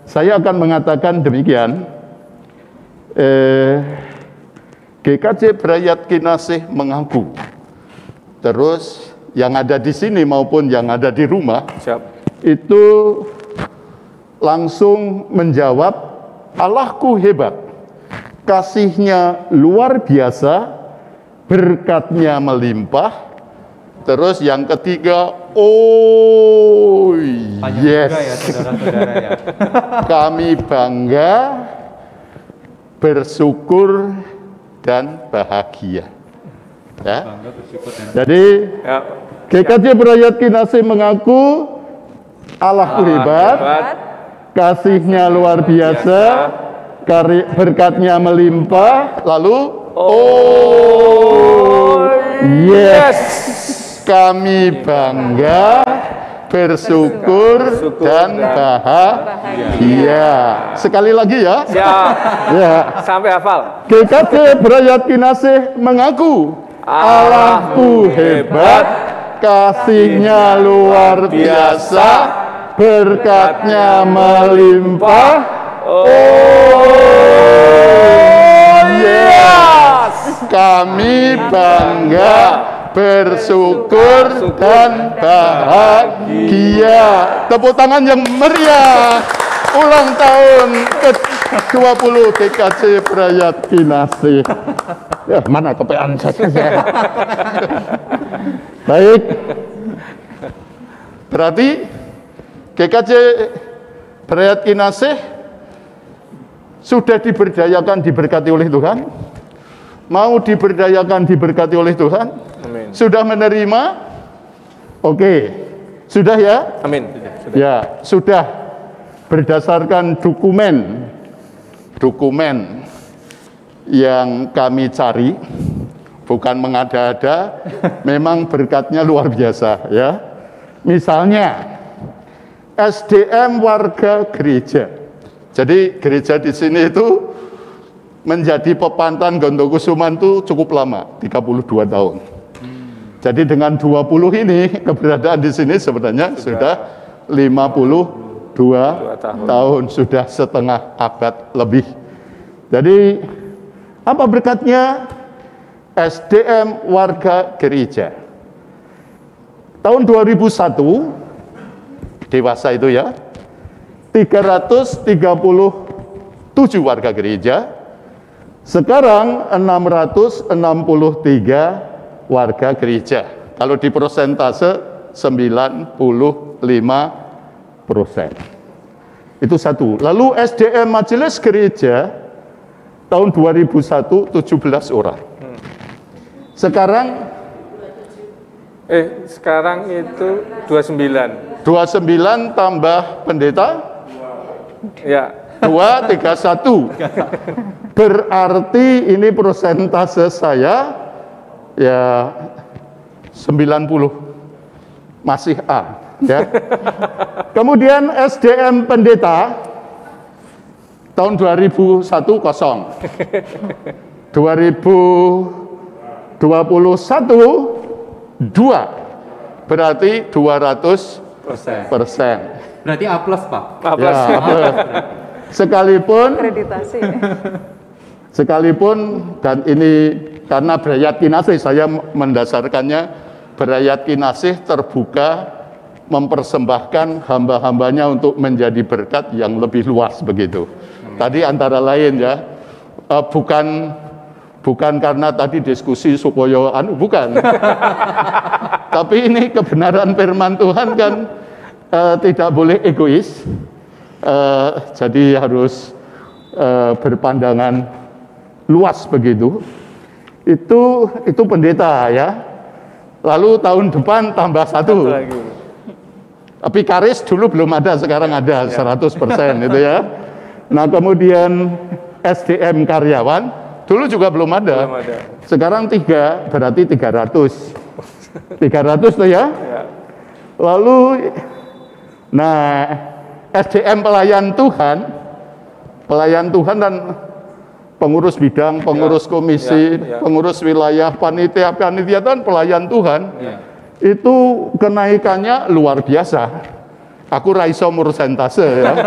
Saya akan mengatakan demikian. GKJ Brayat Kinasih mengaku. Terus yang ada di sini maupun yang ada di rumah, Siap. itu langsung menjawab, Allahku hebat, kasihnya luar biasa, berkatnya melimpah. Terus yang ketiga, oh Panjang yes, juga ya saudara-saudara ya. kami bangga, bersyukur, dan bahagia. Ya. Bangga, bersyukur, dan Jadi Ya. GKJ Berayat Kinasih mengaku Allahku hebat, kasihnya luar biasa, berkatnya melimpah, lalu yes, kami bangga, bersyukur dan bahagia. Sekali lagi ya. Siap. Ya. Sampai hafal. GKJ Berayat Kinasih mengaku Allahku hebat, kasihnya luar biasa, berkatnya melimpah. Yes, kami bangga, bersyukur dan bahagia. Tepuk tangan yang meriah. Ulang tahun ke-20 GKJ Berayat Kinasih. Ya, mana kepean saya. Baik. Berarti GKJ Berayat Kinasih sudah diberdayakan, diberkati oleh Tuhan. Mau diberdayakan, diberkati oleh Tuhan. Amin. Sudah menerima? Oke. Sudah ya? Amin. Ya, sudah. Berdasarkan dokumen yang kami cari, bukan mengada-ada, memang berkatnya luar biasa ya. Misalnya SDM warga gereja. Jadi gereja di sini itu menjadi pepantan Gondokusuman itu cukup lama, 32 tahun. Jadi dengan 20 ini keberadaan di sini sebenarnya sudah 52 tahun, sudah setengah abad lebih. Jadi apa berkatnya? SDM warga gereja. Tahun 2001 dewasa itu ya, 337 warga gereja. Sekarang 663 warga gereja. Kalau di persentase 95%. Itu satu. Lalu SDM Majelis Gereja tahun 2001 17 orang. Sekarang itu 29. 29 tambah pendeta? Ya. 231. Berarti ini persentase saya ya 90. Masih A. Ya. Kemudian SDM pendeta tahun 2001 kosong. 2021 2. Berarti 200%. Berarti A+, Pak. Ya, sekalipun dan ini karena Berayat Kinasih, saya mendasarkannya Berayat Kinasih terbuka mempersembahkan hamba-hambanya untuk menjadi berkat yang lebih luas begitu. Tadi antara lain ya, bukan karena tadi diskusi supaya bukan. Tapi ini kebenaran firman Tuhan kan tidak boleh egois. Jadi harus berpandangan luas begitu. Itu pendeta ya. Lalu tahun depan tambah 1. Tapi karis dulu belum ada, sekarang ada 100% itu ya. Nah kemudian SDM karyawan dulu juga belum ada. Sekarang 3, berarti 300. 300 tuh ya. Lalu nah SDM pelayan Tuhan dan pengurus bidang, pengurus komisi, pengurus wilayah, panitia dan pelayan Tuhan. Itu kenaikannya luar biasa. Aku raiso persentase ya.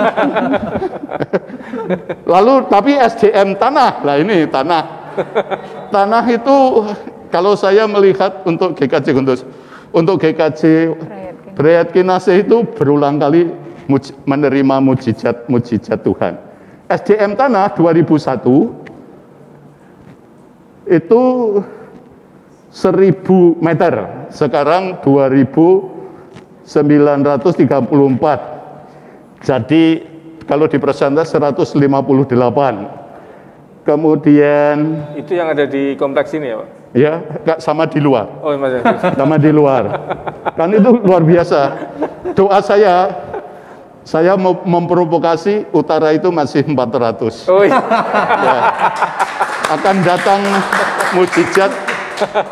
Lalu tapi SDM tanah, lah ini tanah itu kalau saya melihat untuk GKJ Berayat Kinasih itu berulang kali menerima mujizat Tuhan. SDM tanah 2001 itu 1000 meter, sekarang 2934. Jadi kalau di persentase 158. Kemudian itu yang ada di kompleks ini ya, Pak? Ya, sama di luar. Oh, Mas. Sama di luar. Kan itu luar biasa. Doa saya mau memprovokasi utara itu masih 400. Oh iya. Ya. Akan datang mujizat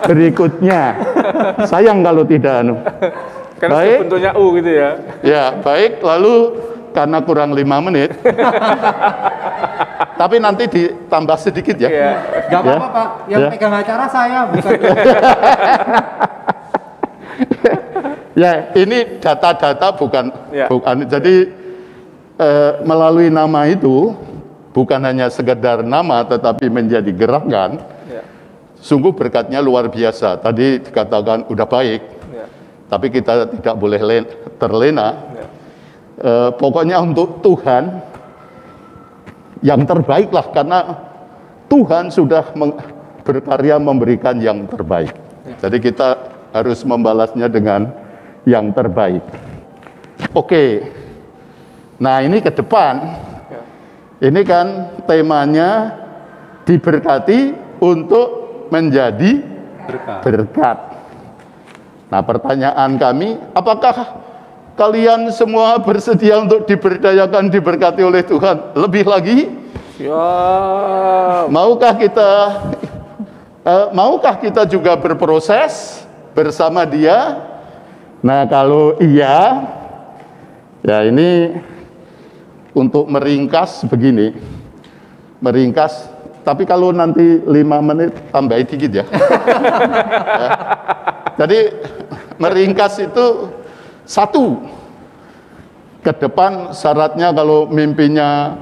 berikutnya. Sayang kalau tidak Karena baik. bentuknya U gitu ya. Ya, baik. Lalu karena kurang 5 menit. Tapi nanti ditambah sedikit ya. Iya. Gak apa-apa Pak, yang Ya. pegang acara saya bukan. Ya, ini data-data bukan. Ya. Jadi melalui nama itu bukan hanya sekedar nama tetapi menjadi gerakan. Ya. Sungguh berkatnya luar biasa. Tadi dikatakan udah baik, Ya. tapi kita tidak boleh terlena. Ya. Pokoknya untuk Tuhan yang terbaik lah, karena Tuhan sudah berkarya memberikan yang terbaik. Jadi kita harus membalasnya dengan yang terbaik. Oke, nah ini ke depan. Ini kan temanya diberkati untuk menjadi berkat. Nah, pertanyaan kami, apakah kalian semua bersedia untuk diberdayakan, diberkati oleh Tuhan? Lebih lagi, Ya. maukah kita juga berproses bersama Dia? Nah, kalau iya, ya ini untuk meringkas begini. Meringkas, tapi kalau nanti 5 menit tambahin dikit ya. Ya. Jadi meringkas itu satu, ke depan syaratnya kalau mimpinya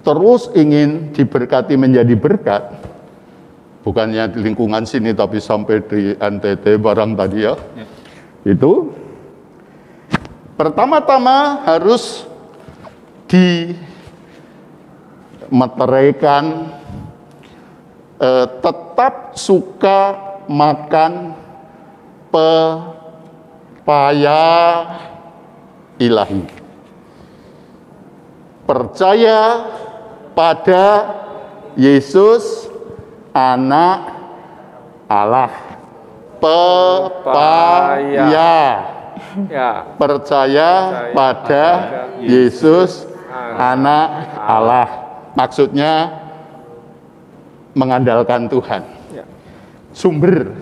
terus ingin diberkati menjadi berkat, bukannya di lingkungan sini tapi sampai di NTT barang tadi ya. Itu pertama-tama harus dimeteraikan, tetap suka makan pepaya ilahi, percaya pada Yesus anak Allah. Pepaya, Ya. percaya pada Yesus anak Allah. Maksudnya mengandalkan Tuhan. Ya. Sumber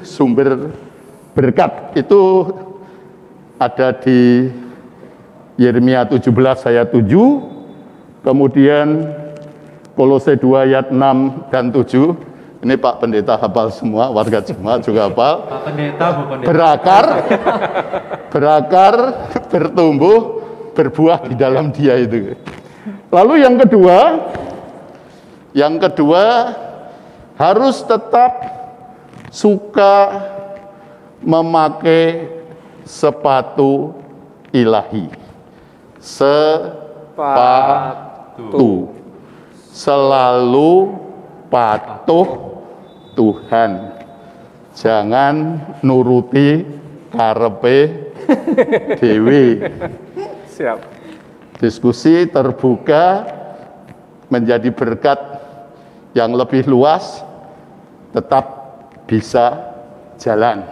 berkat itu ada di Yeremia 17 ayat 7, kemudian Kolose 2 ayat 6 dan 7. Ini Pak Pendeta hafal semua, warga semua juga hafal. Pak Pendeta, Bu Pendeta. Berakar, bertumbuh, berbuah di dalam Dia itu. Lalu yang kedua harus tetap suka memakai sepatu ilahi. Sepatu. Selalu patuh Tuhan. Jangan nuruti karepe dewi. Siap. Diskusi terbuka menjadi berkat yang lebih luas, tetap bisa jalan.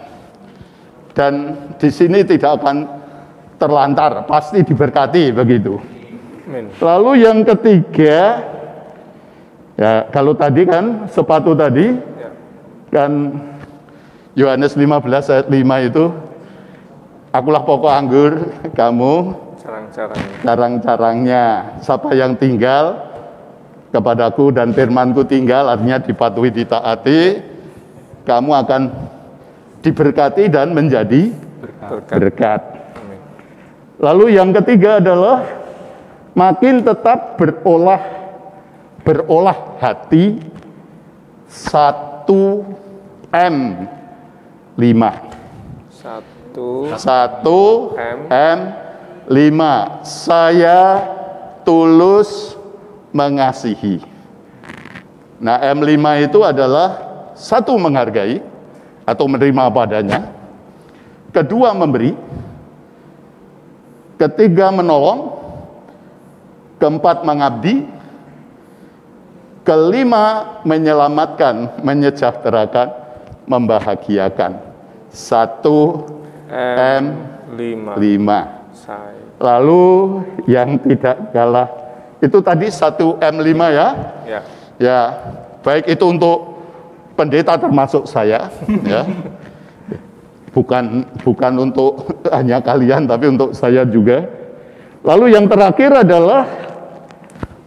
Dan di sini tidak akan terlantar, pasti diberkati begitu. Amin. Lalu yang ketiga, ya kalau tadi kan sepatu tadi, Ya. kan Yohanes 15 ayat 5 itu, akulah pokok anggur, kamu carang-carangnya. Siapa yang tinggal kepadaku dan firmanku tinggal, artinya dipatuhi, ditaati, kamu akan diberkati dan menjadi berkat. Amin. Lalu yang ketiga adalah makin tetap berolah hati 1M5. 1M5. Saya tulus mengasihi. Nah, M5 itu adalah satu, menghargai atau menerima apa adanya. Kedua, memberi. Ketiga, menolong. Keempat, mengabdi. Kelima, menyelamatkan, menyejahterakan, membahagiakan. 1 M5. 5. Saya. Lalu yang tidak kalah itu tadi 1 M5 ya. Ya. Ya, baik itu untuk pendeta termasuk saya ya. Bukan untuk hanya kalian tapi untuk saya juga. Lalu yang terakhir adalah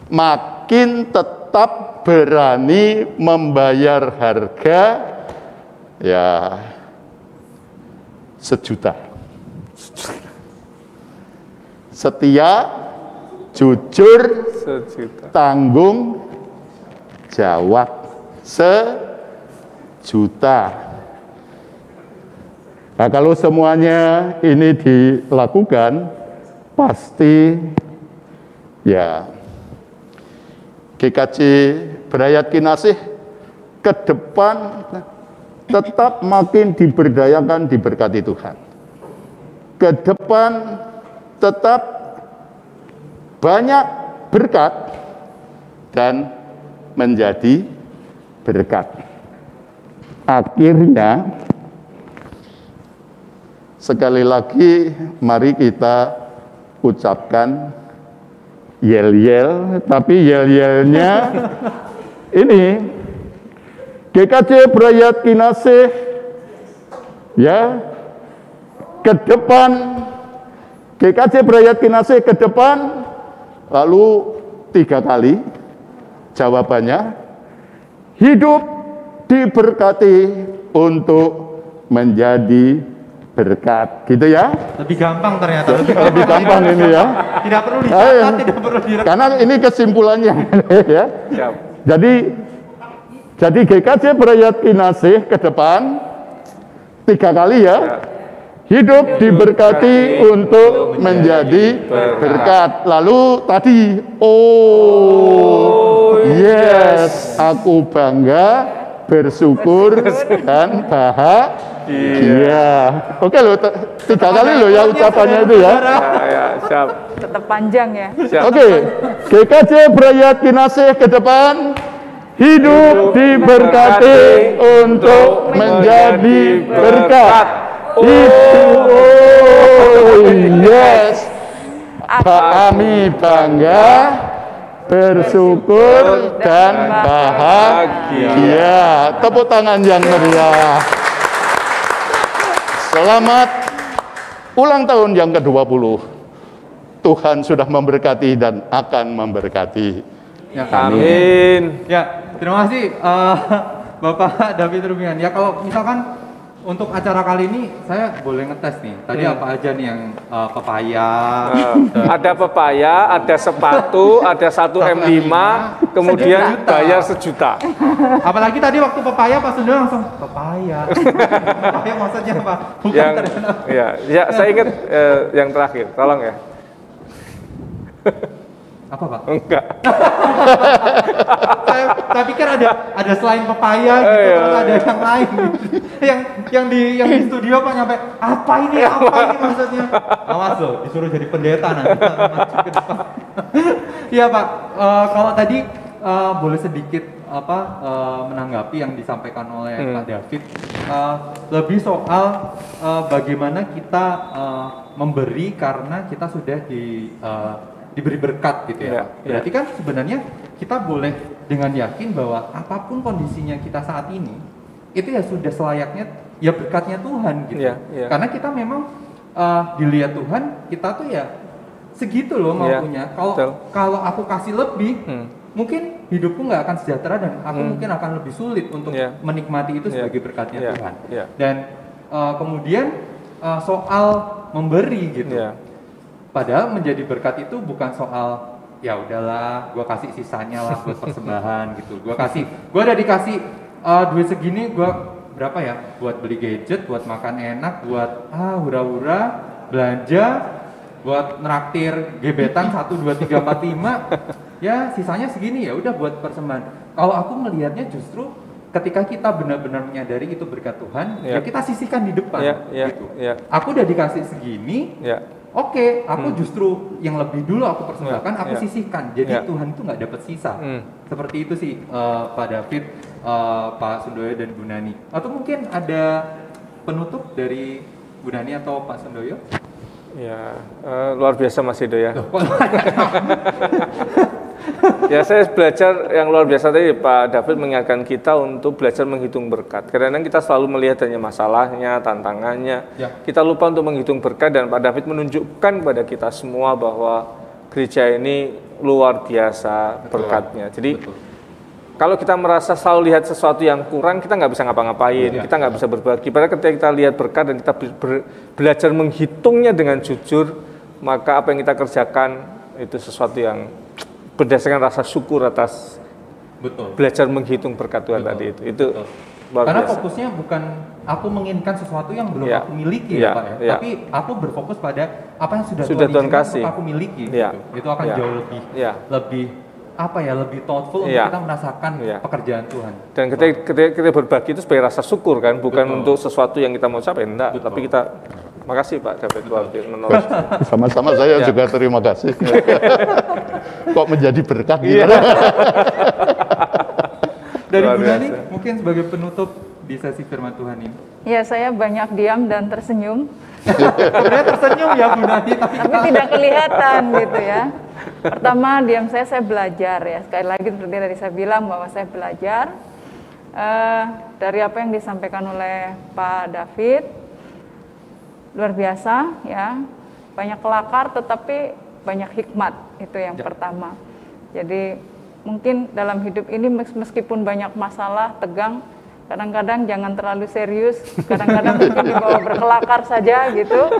makin tetap berani membayar harga ya 1 juta. Setia, jujur, 1 juta. tanggung jawab 1 juta. Nah, kalau semuanya ini dilakukan, pasti ya GKJ Brayat Kinasih ke depan tetap makin diberdayakan, diberkati Tuhan. Ke depan tetap banyak berkat dan menjadi berkat. Akhirnya, sekali lagi mari kita ucapkan yel-yel, tapi yel-yelnya ini GKJ Brayat Kinasih ya ke depan, GKJ Brayat Kinasih ke depan, lalu 3 kali jawabannya hidup diberkati untuk menjadi berkat, gitu ya. Lebih gampang ternyata. Lebih gampang ini ya. Tidak perlu dicatat, tidak perlu direkam. Karena ini kesimpulannya ya. Siap. Jadi GKJ Brayat Kinasih ke depan 3 kali ya. Hidup diberkati untuk menjadi berkat. Lalu tadi, yes, aku bangga, bersyukur dan bahagia. Oke loh, 3 kali loh ya ucapannya itu ya. Ya, siap. Tetap panjang ya. Siap. Oke, GKJ Brayat Kinasih ke depan, hidup diberkati untuk menjadi berkat. Itu, yes, kami bangga, bersyukur dan bahagia. Tepuk tangan yang meriah. Selamat ulang tahun yang ke-20. Tuhan sudah memberkati dan akan memberkati. Ya, Amin. Ya, terima kasih Bapak David Rubian. Ya, kalau misalkan untuk acara kali ini saya boleh ngetes nih. Tadi apa aja nih yang pepaya? Ada pepaya, ada sepatu, ada 1 M5, kemudian bayar 1 juta. Apalagi tadi waktu pepaya Pak Sunda langsung pepaya. Pepaya maksudnya apa? Bukan Yang ya, saya ingat yang terakhir, tolong ya. Apa Pak? Enggak. saya pikir ada selain pepaya gitu, terus ada yang lain gitu. yang di studio Pak nyampe apa ini maksudnya? Awas loh, disuruh jadi pendeta nanti maju ke depan. Iya Pak, kalau tadi boleh sedikit menanggapi yang disampaikan oleh Pak David, lebih soal bagaimana kita memberi karena kita sudah diberi berkat gitu ya. Berarti kan sebenarnya kita boleh dengan yakin bahwa apapun kondisinya kita saat ini, itu ya sudah selayaknya ya berkatnya Tuhan gitu. Karena kita memang dilihat Tuhan, kita tuh ya segitu loh mampunya. Kalau aku kasih lebih, mungkin hidupku nggak akan sejahtera dan aku mungkin akan lebih sulit untuk menikmati itu sebagai berkatnya Tuhan. Dan kemudian soal memberi gitu. Padahal menjadi berkat itu bukan soal ya udahlah, gue kasih sisanya lah buat persembahan gitu. Gue udah dikasih duit segini, gue berapa ya? Buat beli gadget, buat makan enak, buat hura-hura, belanja, buat neraktir gebetan 1, 2, 3, 4, 5. Ya sisanya segini ya udah buat persembahan. Kalau aku melihatnya justru ketika kita benar-benar menyadari itu berkat Tuhan, ya kita sisihkan di depan gitu. Aku udah dikasih segini. Oke, aku justru yang lebih dulu aku persembahkan, aku sisihkan. Jadi Tuhan itu nggak dapat sisa. Seperti itu sih Pak David, Pak Sundoyo dan Bu Nani. Atau mungkin ada penutup dari Bu Nani atau Pak Sundoyo? Ya, luar biasa Mas Edo ya. Ya, saya belajar yang luar biasa tadi Pak David mengingatkan kita untuk belajar menghitung berkat. Kadang-kadang kita selalu melihat hanya masalahnya, tantangannya. Ya. Kita lupa untuk menghitung berkat, dan Pak David menunjukkan kepada kita semua bahwa gereja ini luar biasa berkatnya. Jadi kalau kita merasa selalu lihat sesuatu yang kurang, kita nggak bisa ngapa-ngapain, kita nggak bisa berbagi. Padahal ketika kita lihat berkat dan kita belajar menghitungnya dengan jujur, maka apa yang kita kerjakan itu sesuatu yang berdasarkan rasa syukur atas belajar menghitung berkat Tuhan tadi itu. Itu karena fokusnya bukan aku menginginkan sesuatu yang belum aku miliki ya Pak ya. Tapi aku berfokus pada apa yang sudah Tuhan kasih untuk aku miliki. Gitu. Itu akan jauh lebih lebih thoughtful untuk kita merasakan pekerjaan Tuhan. Dan ketika kita berbagi itu sebagai rasa syukur kan, bukan untuk sesuatu yang kita mau capai, enggak. Tapi kita, makasih Pak David menolong. Sama-sama saya juga terima kasih. Kok menjadi berkat gitu. Dari Bu Nani, mungkin sebagai penutup di sesi firman Tuhan ini. Ya, saya banyak diam dan tersenyum. Sebenarnya tersenyum ya Bu Nani, tapi tidak kelihatan gitu ya. Pertama, diam saya belajar ya. Sekali lagi seperti tadi saya bilang bahwa saya belajar dari apa yang disampaikan oleh Pak David. Luar biasa ya. Banyak kelakar tetapi banyak hikmat, itu yang pertama. Jadi mungkin dalam hidup ini meskipun banyak masalah, tegang, kadang-kadang jangan terlalu serius, kadang-kadang mungkin dibawa berkelakar saja gitu,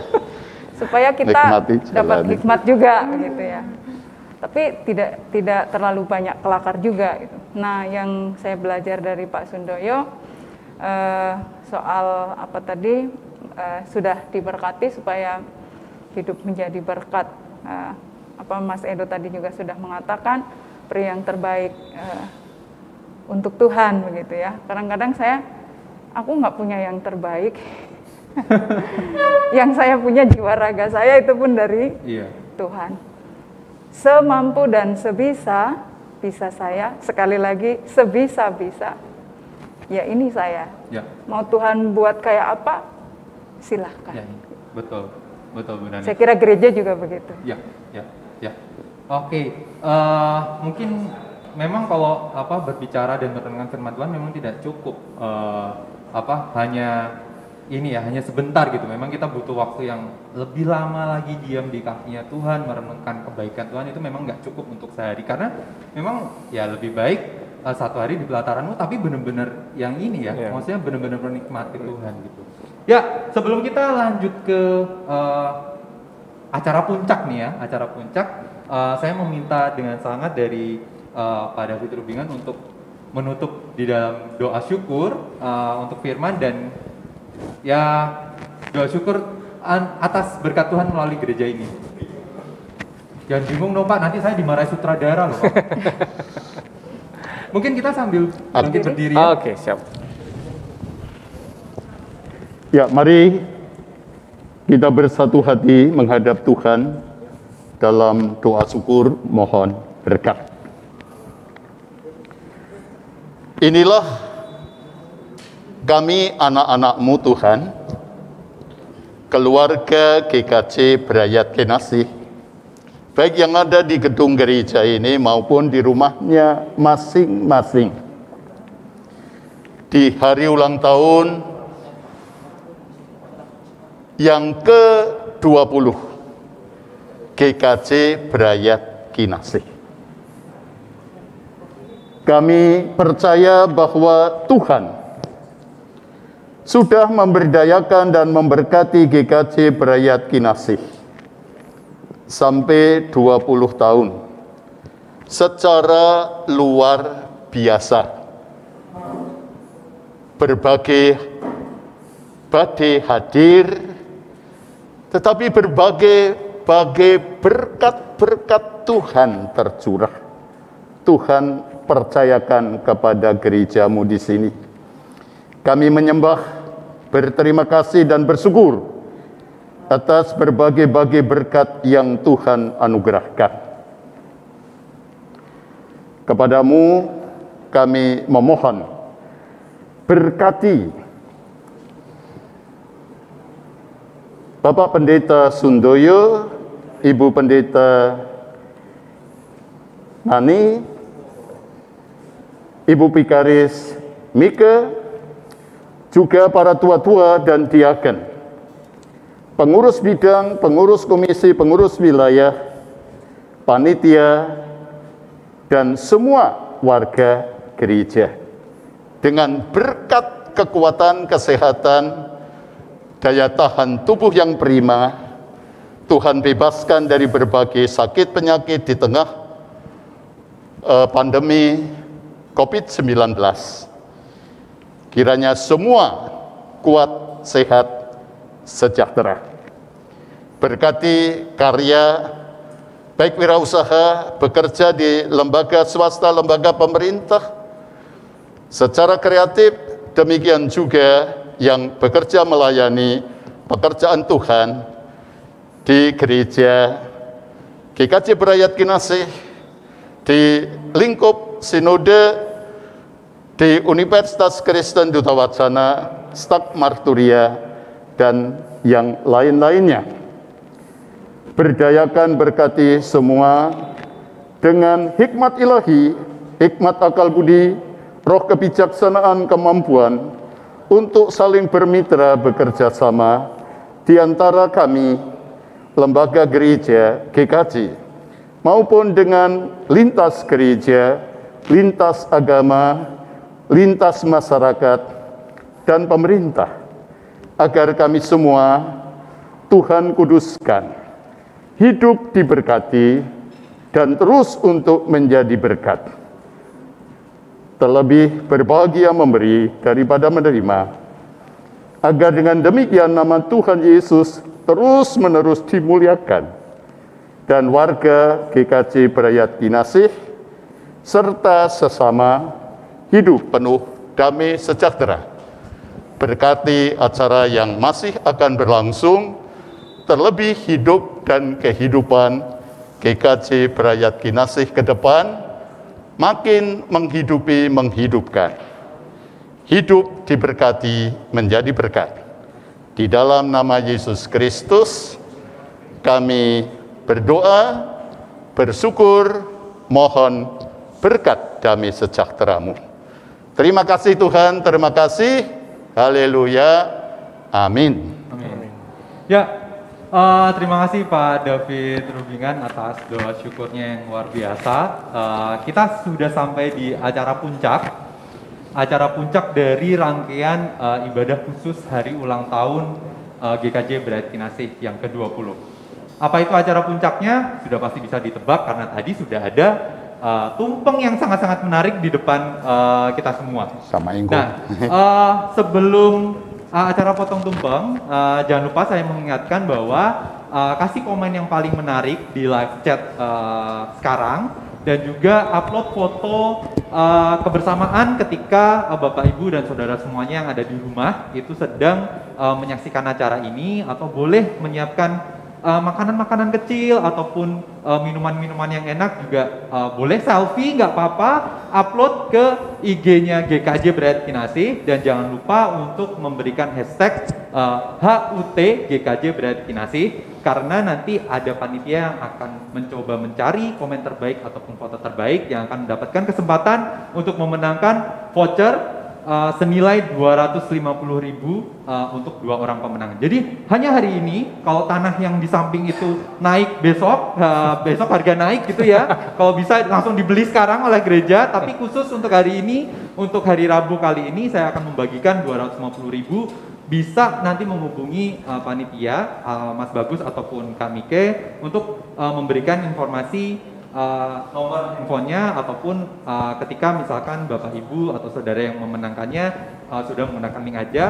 supaya kita dapat hikmat juga gitu ya. Tapi tidak terlalu banyak kelakar juga gitu. Nah, yang saya belajar dari Pak Sundoyo soal apa tadi, sudah diberkati supaya hidup menjadi berkat. Apa Mas Edo tadi juga sudah mengatakan, beri yang terbaik untuk Tuhan begitu ya. Kadang-kadang aku nggak punya yang terbaik. Yang saya punya jiwa raga saya itu pun dari Tuhan. Semampu dan sebisa saya, sekali lagi sebisa-bisa. Ya ini saya. Mau Tuhan buat kayak apa? Silahkan. Betul Bu Nani. Saya kira gereja juga begitu. Ya. Oke, mungkin memang kalau berbicara dan merenungkan firman Tuhan memang tidak cukup hanya sebentar gitu. Memang kita butuh waktu yang lebih lama lagi diam di kakinya Tuhan, merenungkan kebaikan Tuhan, itu memang nggak cukup untuk sehari, karena memang ya lebih baik satu hari di pelataranmu tapi benar-benar yang ini ya, maksudnya benar-benar menikmati Tuhan gitu. Ya, sebelum kita lanjut ke acara puncak nih ya, saya meminta dengan sangat dari Pak David Rubingan untuk menutup di dalam doa syukur untuk firman, dan ya doa syukur atas berkat Tuhan melalui gereja ini. Jangan bingung dong Pak, nanti saya dimarahi sutradara loh Pak. Mungkin kita sambil bangkit berdiri ya. Oke, siap. Ya, mari kita bersatu hati menghadap Tuhan dalam doa syukur mohon berkat. Inilah kami anak-anak-Mu Tuhan, keluarga GKJ Brayat Kinasih, baik yang ada di gedung gereja ini maupun di rumahnya masing-masing. Di hari ulang tahun yang ke-20 GKJ Brayat Kinasih. Kami percaya bahwa Tuhan sudah memberdayakan dan memberkati GKJ Brayat Kinasih sampai 20 tahun secara luar biasa. Berbagai badai hadir, tetapi berbagai berkat-berkat Tuhan tercurah. Tuhan percayakan kepada gereja-Mu di sini. Kami menyembah, berterima kasih dan bersyukur atas berbagai berkat yang Tuhan anugerahkan. Kepadamu kami memohon, berkati Bapak Pendeta Sundoyo, Ibu Pendeta Nani, Ibu Pikaris Mika, juga para tua-tua dan diaken, pengurus bidang, pengurus komisi, pengurus wilayah, panitia, dan semua warga gereja. Dengan berkat kekuatan kesehatan, daya tahan tubuh yang prima, Tuhan bebaskan dari berbagai sakit penyakit di tengah pandemi COVID-19. Kiranya semua kuat, sehat, sejahtera. Berkati karya baik wirausaha, bekerja di lembaga swasta, lembaga pemerintah, secara kreatif, demikian juga yang bekerja melayani pekerjaan Tuhan di gereja GKJ Brayat Kinasih, di lingkup sinode, di Universitas Kristen Duta Wacana, Stak Marturia, dan yang lain-lainnya. Berdayakan berkati semua dengan hikmat ilahi, hikmat akal budi, roh kebijaksanaan, kemampuan untuk saling bermitra bekerja sama di antara kami, lembaga gereja GKJ, maupun dengan lintas gereja, lintas agama, lintas masyarakat, dan pemerintah, agar kami semua Tuhan kuduskan, hidup diberkati, dan terus untuk menjadi berkat. Terlebih berbahagia memberi daripada menerima, agar dengan demikian nama Tuhan Yesus terus-menerus dimuliakan, dan warga GKJ Brayat Kinasih serta sesama hidup penuh damai sejahtera. Berkati acara yang masih akan berlangsung, terlebih hidup dan kehidupan GKJ Brayat Kinasih ke depan makin menghidupi, menghidupkan. Hidup diberkati menjadi berkat. Di dalam nama Yesus Kristus kami berdoa, bersyukur, mohon berkat damai sejahtera-Mu. Terima kasih Tuhan, terima kasih. Haleluya. Amin. Amin. Ya, terima kasih Pak David Rubingan atas doa syukurnya yang luar biasa. Kita sudah sampai di acara puncak dari rangkaian ibadah khusus hari ulang tahun GKJ Brayat Kinasih yang ke-20. Apa itu acara puncaknya? Sudah pasti bisa ditebak karena tadi sudah ada tumpeng yang sangat-sangat menarik di depan kita semua. Sama Ingko. Nah, sebelum acara potong tumpeng, jangan lupa saya mengingatkan bahwa kasih komen yang paling menarik di live chat sekarang, dan juga upload foto kebersamaan ketika Bapak Ibu dan saudara semuanya yang ada di rumah itu sedang menyaksikan acara ini, atau boleh menyiapkan makanan-makanan kecil ataupun minuman-minuman yang enak juga boleh selfie, nggak apa-apa, upload ke IG-nya GKJ Brayat Kinasih, dan jangan lupa untuk memberikan hashtag HUT GKJ Brayat Kinasih, karena nanti ada panitia yang akan mencoba mencari komen terbaik ataupun foto terbaik yang akan mendapatkan kesempatan untuk memenangkan voucher senilai 250.000 untuk 2 orang pemenang. Jadi hanya hari ini, kalau tanah yang di samping itu naik besok, besok harga naik gitu ya. Kalau bisa langsung dibeli sekarang oleh gereja, tapi khusus untuk hari ini, untuk hari Rabu kali ini saya akan membagikan 250.000. Bisa nanti menghubungi panitia, Mas Bagus ataupun Kak Mike untuk memberikan informasi nomor infonya, ataupun ketika misalkan Bapak Ibu atau saudara yang memenangkannya sudah menggunakan link aja.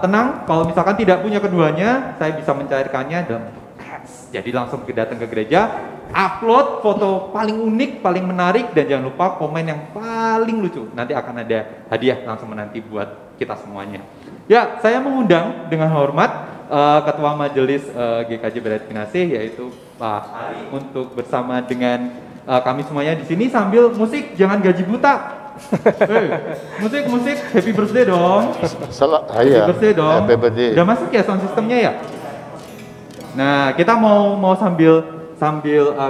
Tenang, kalau misalkan tidak punya keduanya, saya bisa mencairkannya dalam cash. Jadi langsung datang ke gereja, upload foto paling unik, paling menarik, dan jangan lupa komen yang paling lucu. Nanti akan ada hadiah langsung menanti buat kita semuanya. Ya, saya mengundang dengan hormat Ketua Majelis GKJ Brayat Kinasih, yaitu Pak Ari, untuk bersama dengan kami semuanya di sini sambil musik, jangan gaji buta. Musik, happy birthday dong. Happy birthday dong. Happy birthday. Udah masuk ya sound systemnya ya? Nah, kita mau sambil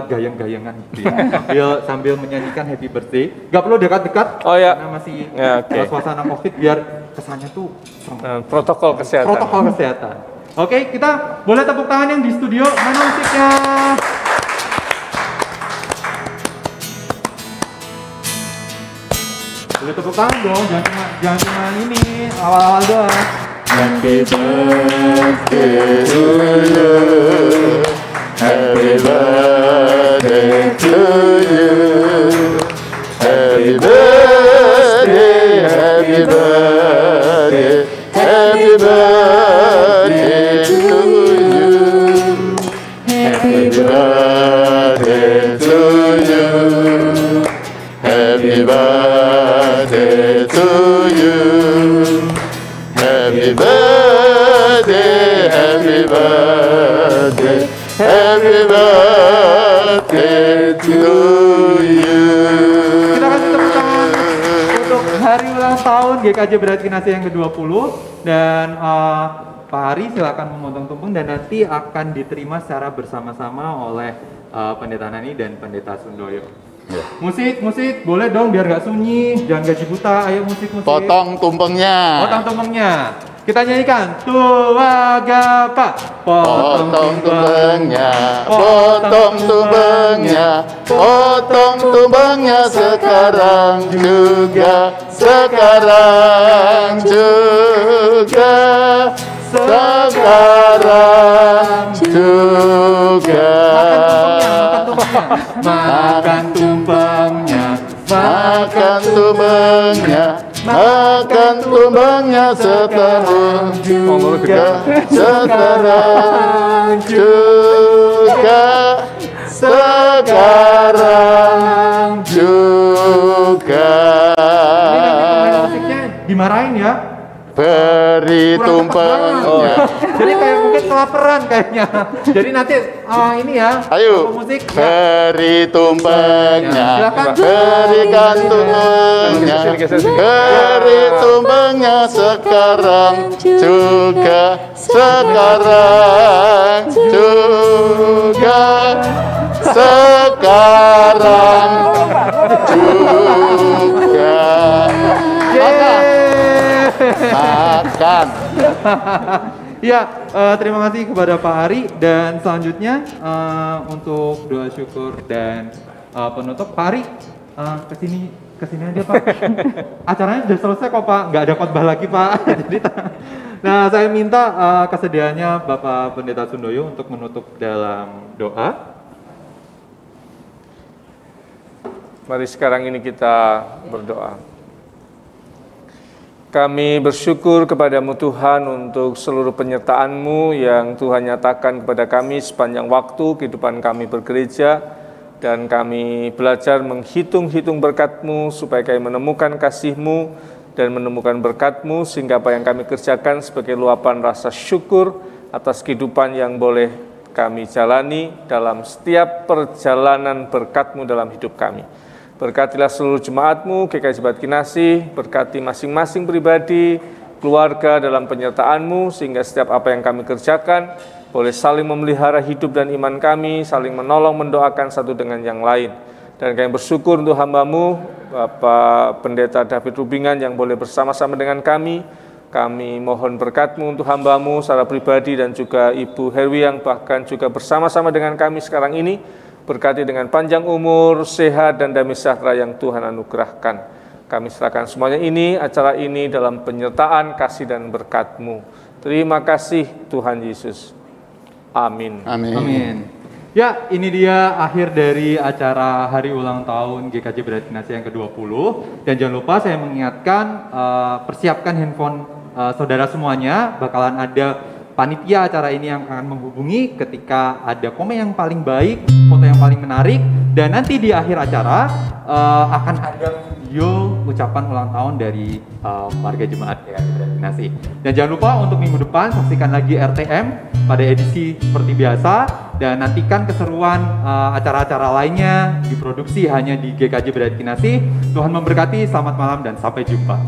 gayang-gayangan gitu ya. sambil menyanyikan Happy Birthday. Gak perlu dekat-dekat Oh ya. karena masih Ya, oke. suasana Covid biar kesannya tuh serem. Protokol kesehatan. Protokol kesehatan. Oke, kita boleh tepuk tangan yang di studio. Mana musiknya? Boleh tepuk tangan dong, jangan cuma ini awal-awal doang. Happy birthday to you. Happy birthday to you. Happy birthday, happy birthday, happy birthday to you. Happy birthday to you. Happy birthday to you. Happy birthday, happy birthday, happy birthday to you. Kita kasih tepuk tangan untuk hari ulang tahun GKJ Beratkinasi yang ke-20 dan Pak Hari silakan memotong tumpeng dan nanti akan diterima secara bersama-sama oleh Pendeta Nani dan Pendeta Sundoyo. Ya. Musik boleh dong biar gak sunyi, jangan gaji buta. Ayo musik. Potong tumpengnya. Potong tumpengnya. Kita nyanyikan Tuagapa. Potong tumpengnya, potong tumpengnya, potong tumpengnya sekarang juga, sekarang juga, sekarang juga. Makan tumpengnya, Makan tumpengnya, makan tumpengnya sekarang juga, sekarang juga, sekarang juga. Ini musiknya dimarahin ya. Beri tumpengnya. Jadi kayak mungkin kelaparan kayaknya. Jadi nanti ini ya. Ayo, musik. beri tumpengnya, Silakan. berikan tumpengnya, beri tumpengnya sekarang juga, sekarang juga, sekarang juga. Makan. Ya, terima kasih kepada Pak Hari dan selanjutnya untuk doa syukur dan penutup Pak Hari kesini aja Pak. Acaranya sudah selesai kok Pak, nggak ada khotbah lagi Pak. Jadi, nah saya minta kesediaannya Bapak Pendeta Sundoyo untuk menutup dalam doa. Mari sekarang ini kita berdoa. Kami bersyukur kepadamu Tuhan untuk seluruh penyertaan-Mu yang Tuhan nyatakan kepada kami sepanjang waktu kehidupan kami bergereja, dan kami belajar menghitung-hitung berkat-Mu supaya kami menemukan kasih-Mu dan menemukan berkat-Mu, sehingga apa yang kami kerjakan sebagai luapan rasa syukur atas kehidupan yang boleh kami jalani dalam setiap perjalanan berkat-Mu dalam hidup kami. Berkatilah seluruh jemaat-Mu, GKJ Beratkinasi, berkati masing-masing pribadi, keluarga dalam penyertaan-Mu, sehingga setiap apa yang kami kerjakan boleh saling memelihara hidup dan iman kami, saling menolong, mendoakan satu dengan yang lain. Dan kami bersyukur untuk hamba-Mu, Bapak Pendeta David Rubingan yang boleh bersama-sama dengan kami. Kami mohon berkat-Mu untuk hamba-Mu secara pribadi dan juga Ibu Herwi yang bahkan juga bersama-sama dengan kami sekarang ini. Berkati dengan panjang umur, sehat, dan damai sejahtera yang Tuhan anugerahkan. Kami serahkan semuanya ini, acara ini dalam penyertaan, kasih, dan berkat-Mu. Terima kasih Tuhan Yesus. Amin. Amin. Ya, ini dia akhir dari acara hari ulang tahun GKJ Beratkinasi yang ke-20. Dan jangan lupa saya mengingatkan, persiapkan handphone saudara semuanya, bakalan ada panitia acara ini yang akan menghubungi ketika ada komen yang paling baik, foto yang paling menarik, dan nanti di akhir acara akan ada video ucapan ulang tahun dari warga jemaat GKJ Beratkinasi. Dan jangan lupa untuk minggu depan saksikan lagi RTM pada edisi seperti biasa, dan nantikan keseruan acara-acara lainnya diproduksi hanya di GKJ Beratkinasi. Tuhan memberkati, selamat malam dan sampai jumpa.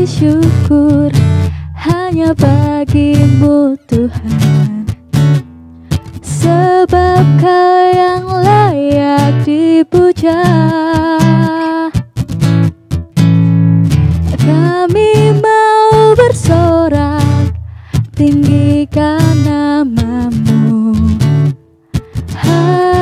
puji syukur hanya bagimu Tuhan, sebab Kau yang layak dipuja. Kami mau bersorak, tinggikan namamu. Haleluya.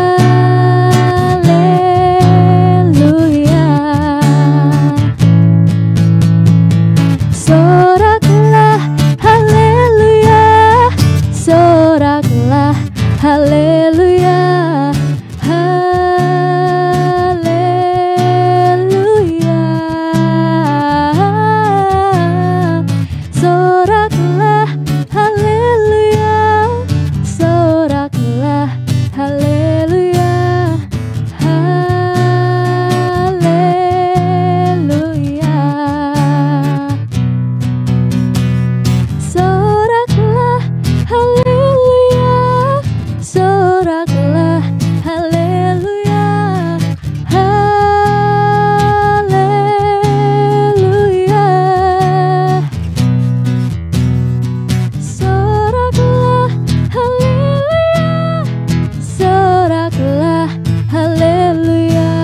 Soraklah, haleluya. Soraklah, haleluya. Haleluya. Soraklah, haleluya. Soraklah, haleluya. Haleluya. Soraklah, haleluya. Soraklah, haleluya. Haleluya. Soraklah, haleluya. Soraklah, haleluya. Haleluya.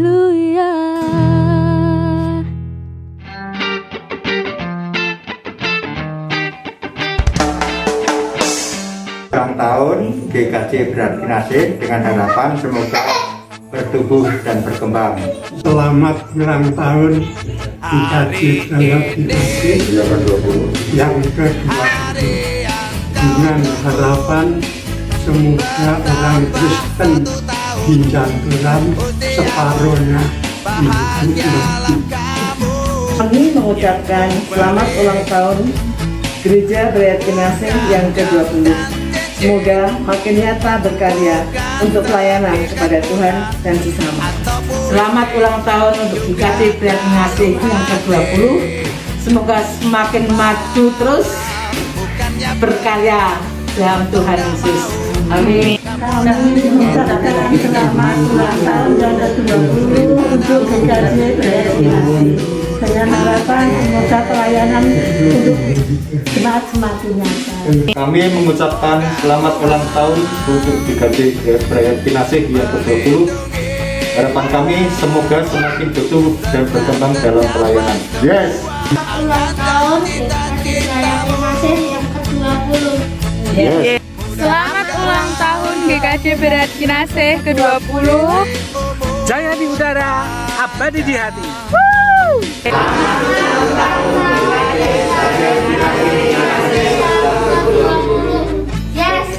Haleluya. Ulang tahun GKJ Berarti Nasih dengan harapan semoga bertumbuh dan berkembang. Selamat ulang tahun GKJ Berarti Nasih yang ke-20 dengan harapan semoga orang Kristen di Janturan separuhnya dihidupi. Kami mengucapkan selamat ulang tahun Gereja Berarti Nasih yang ke-20. Semoga makin nyata berkarya untuk pelayanan kepada Tuhan dan sesama. Selamat ulang tahun untuk GKJ Berarti Nasih yang ke-20. Semoga semakin maju terus berkarya dalam Tuhan Yesus. Amin. Kami mengucapkan selamat ulang tahun yang ke-20 untuk GKJ Berarti Nasih dengan harapan semoga pelayanan untuk jemaat semakin nyata. Kami mengucapkan selamat ulang tahun untuk GKJ Berarti Nasih yang ke-20. Harapan kami semoga semakin bertumbuh dan berkembang dalam pelayanan. Yes. Ulang tahun GKJ Berarti Nasih yang ke-20. Yes. Selamat ulang tahun GKJ Berarti Nasih ke-20. Jaya di udara, abadi di hati. Yes.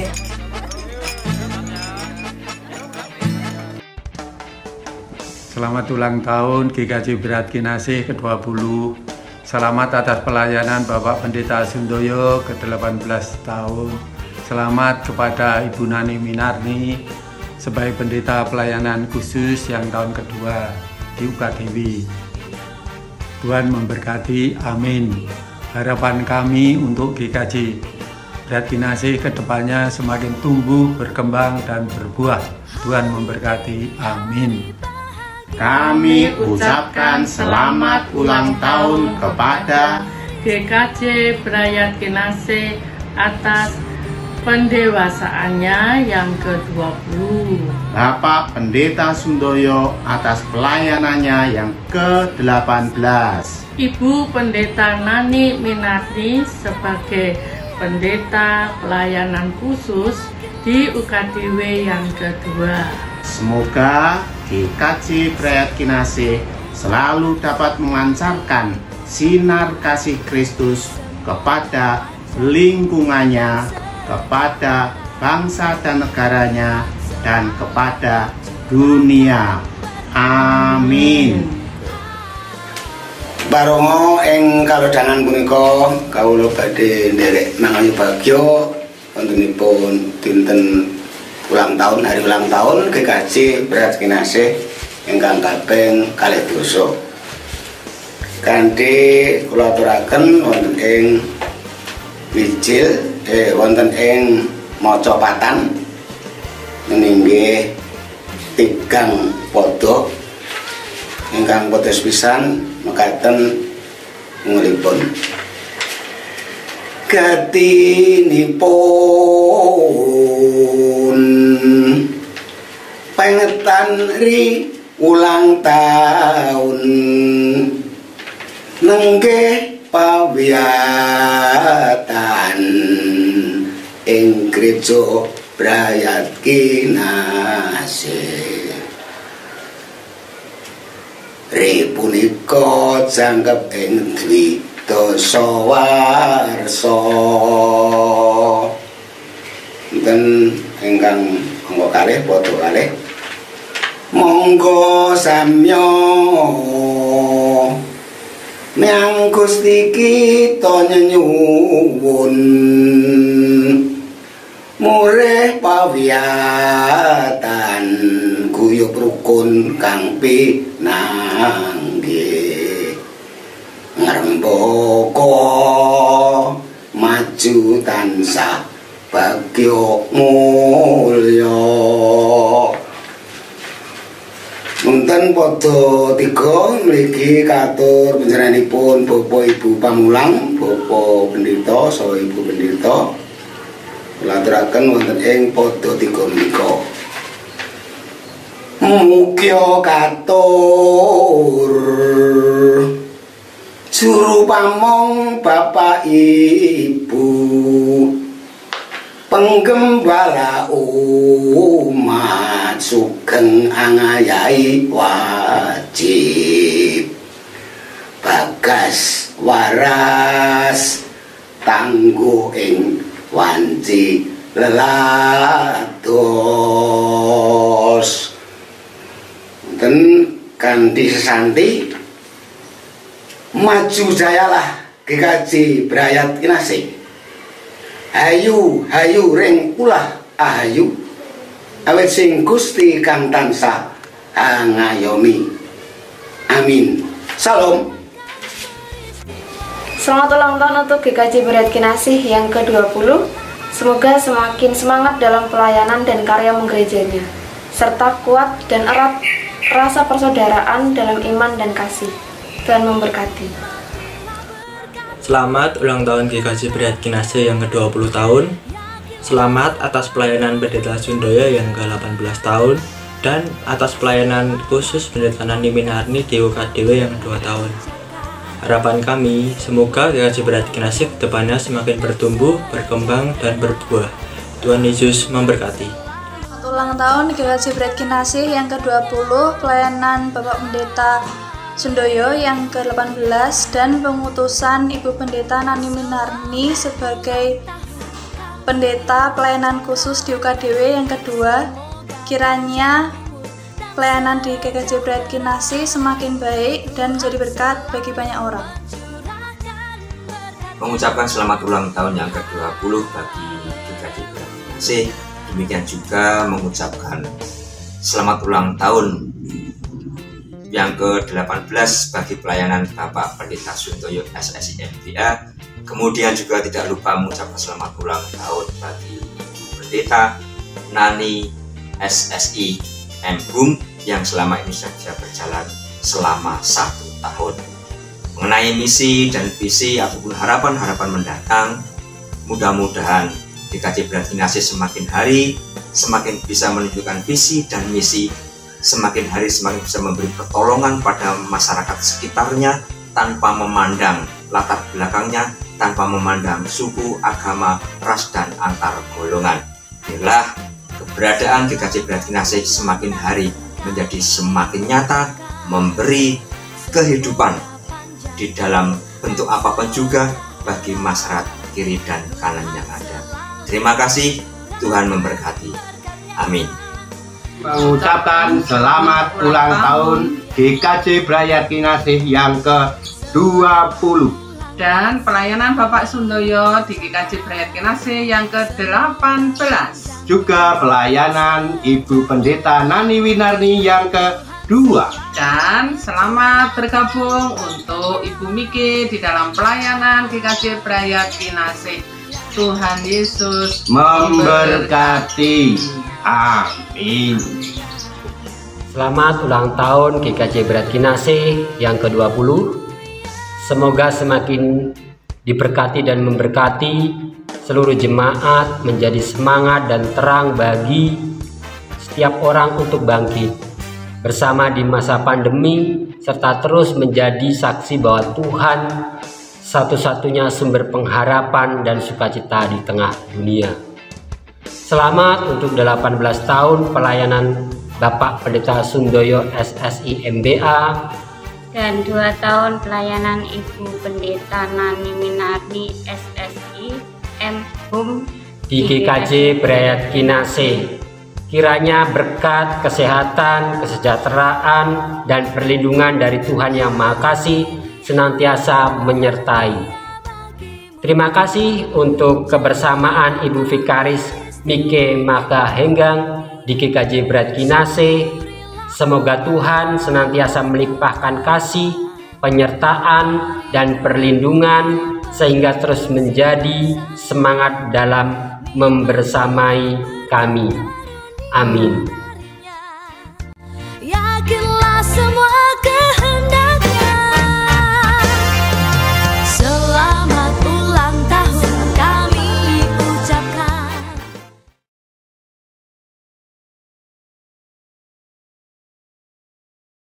Selamat ulang tahun GKJ Berarti Nasih ke-20. Selamat atas pelayanan Bapak Pendeta Sundoyo ke-18 tahun. Selamat kepada Ibu Nani Minarni sebagai pendeta pelayanan khusus yang tahun kedua di UKDW. Tuhan memberkati, amin. Harapan kami untuk GKJ Berarti Nasih kedepannya semakin tumbuh, berkembang, dan berbuah. Tuhan memberkati, amin. Kami ucapkan selamat ulang tahun kepada GKJ Berarti Nasih atas pendewasaannya yang ke-20. Bapak Pendeta Sundoyo atas pelayanannya yang ke-18. Ibu Pendeta Nani Minarni sebagai pendeta pelayanan khusus di UKDW yang kedua. Semoga GKJ Berarti Nasih selalu dapat memancarkan sinar kasih Kristus kepada lingkungannya, kepada bangsa dan negaranya, dan kepada dunia. Amin. Barongo ing kalodhangan punika kawula badhe nderek mangayu bagya wontenipun dinten ulang tahun, hari ulang tahun GKJ Berarti Nasih ingkang kaping 2. Kanthi kula aturaken wonten ing Injil wonten ing maca patan meninggih 3 pada ingkang putus pisan mekaten ngulipun gatinipun pengetan ri ulang tahun nenggih pawiyatan ing Gereja Brayat Kinasih. Ri punika jangkep ing dwi dasawarsa. Enten ingkang angka kalih padha kalih. Monggo samya nyang Gusti kita nyuwun murih pawiyatan guyub rukun kang pinanggih ngrembaka maju tansah bagya mulya. Nonton pada 3 mriki katur panjenenganipun Bapak Ibu Pamulang, Bapak Pendeta saha Ibu Pendeta. Laturaken wonten ing pada 3 menika. Mukya katur juru pamong Bapak Ibu penggembala umat sugeng angayai wajib bagas waras tangguh ing wanci lelados dan kanthi sesanti maju jayalah GKJ Brayat Kinasih. Hayu hayu ring ulah ahayu awet sing Gusti kang tansah ngayomi. Amin. Salam. Selamat ulang tahun untuk GKJ Brayat Kinasih yang ke-20. Semoga semakin semangat dalam pelayanan dan karya menggerejanya, serta kuat dan erat rasa persaudaraan dalam iman dan kasih. Tuhan memberkati. Selamat ulang tahun GKJ Brayat Kinasih yang ke-20 tahun. Selamat atas pelayanan Pendeta Sundoyo yang ke-18 tahun dan atas pelayanan khusus Pendeta Nani Winarni di UKDW yang ke-2 tahun. Harapan kami, semoga GKJ Brayat Kinasih kedepannya semakin bertumbuh, berkembang, dan berbuah. Tuhan Yesus memberkati. Selamat ulang tahun GKJ Brayat Kinasih yang ke-20, pelayanan Bapak Pendeta Sundoyo yang ke-18 dan pengutusan Ibu Pendeta Nani Winarni sebagai Pendeta Pelayanan Khusus di UKDW yang kedua. Kiranya pelayanan di GKJ Brayat Kinasih semakin baik dan menjadi berkat bagi banyak orang. Mengucapkan selamat ulang tahun yang ke-20 bagi GKJ Brayat Kinasih. Demikian juga mengucapkan selamat ulang tahun yang ke-18 bagi pelayanan Bapak Pendeta Sundoyo SSI MBA. Kemudian juga tidak lupa mengucapkan selamat ulang tahun bagi Pendeta Nani SSI MBUM yang selama ini sudah berjalan selama 1 tahun. Mengenai misi dan visi ataupun harapan-harapan mendatang, mudah-mudahan GKJ Brayat Kinasih semakin hari semakin bisa menunjukkan visi dan misi, semakin hari semakin bisa memberi pertolongan pada masyarakat sekitarnya tanpa memandang latar belakangnya, tanpa memandang suku, agama, ras, dan antar golongan. Biarlah keberadaan GKJ Brayat Kinasih semakin hari menjadi semakin nyata, memberi kehidupan di dalam bentuk apapun juga bagi masyarakat kiri dan kanan yang ada. Terima kasih, Tuhan memberkati. Amin. Mengucapkan selamat ulang tahun GKJ Brayat Kinasih yang ke-20 dan pelayanan Bapak Sundoyo di GKJ Brayat Kinasih yang ke-18. Juga pelayanan Ibu Pendeta Nani Winarni yang kedua. Dan selamat bergabung untuk Ibu Miki di dalam pelayanan GKJ Brayat Kinasih. Tuhan Yesus memberkati. Amin. Selamat ulang tahun GKJ Brayat Kinasih yang ke-20. Semoga semakin diberkati dan memberkati seluruh jemaat, menjadi semangat dan terang bagi setiap orang untuk bangkit bersama di masa pandemi, serta terus menjadi saksi bahwa Tuhan satu-satunya sumber pengharapan dan sukacita di tengah dunia. Selamat untuk 18 tahun pelayanan Bapak Pendeta Sundoyo SSI MBA dan 2 tahun pelayanan Ibu Pendeta Nani Minarni SSI M.Hum di GKJ Brayat Kinasih. Kiranya berkat, kesehatan, kesejahteraan, dan perlindungan dari Tuhan Yang Maha Kasih senantiasa menyertai. Terima kasih untuk kebersamaan Ibu Vikaris Mike Maka Henggang di GKJ Brayat Kinasih. Semoga Tuhan senantiasa melimpahkan kasih, penyertaan, dan perlindungan sehingga terus menjadi semangat dalam membersamai kami. Amin.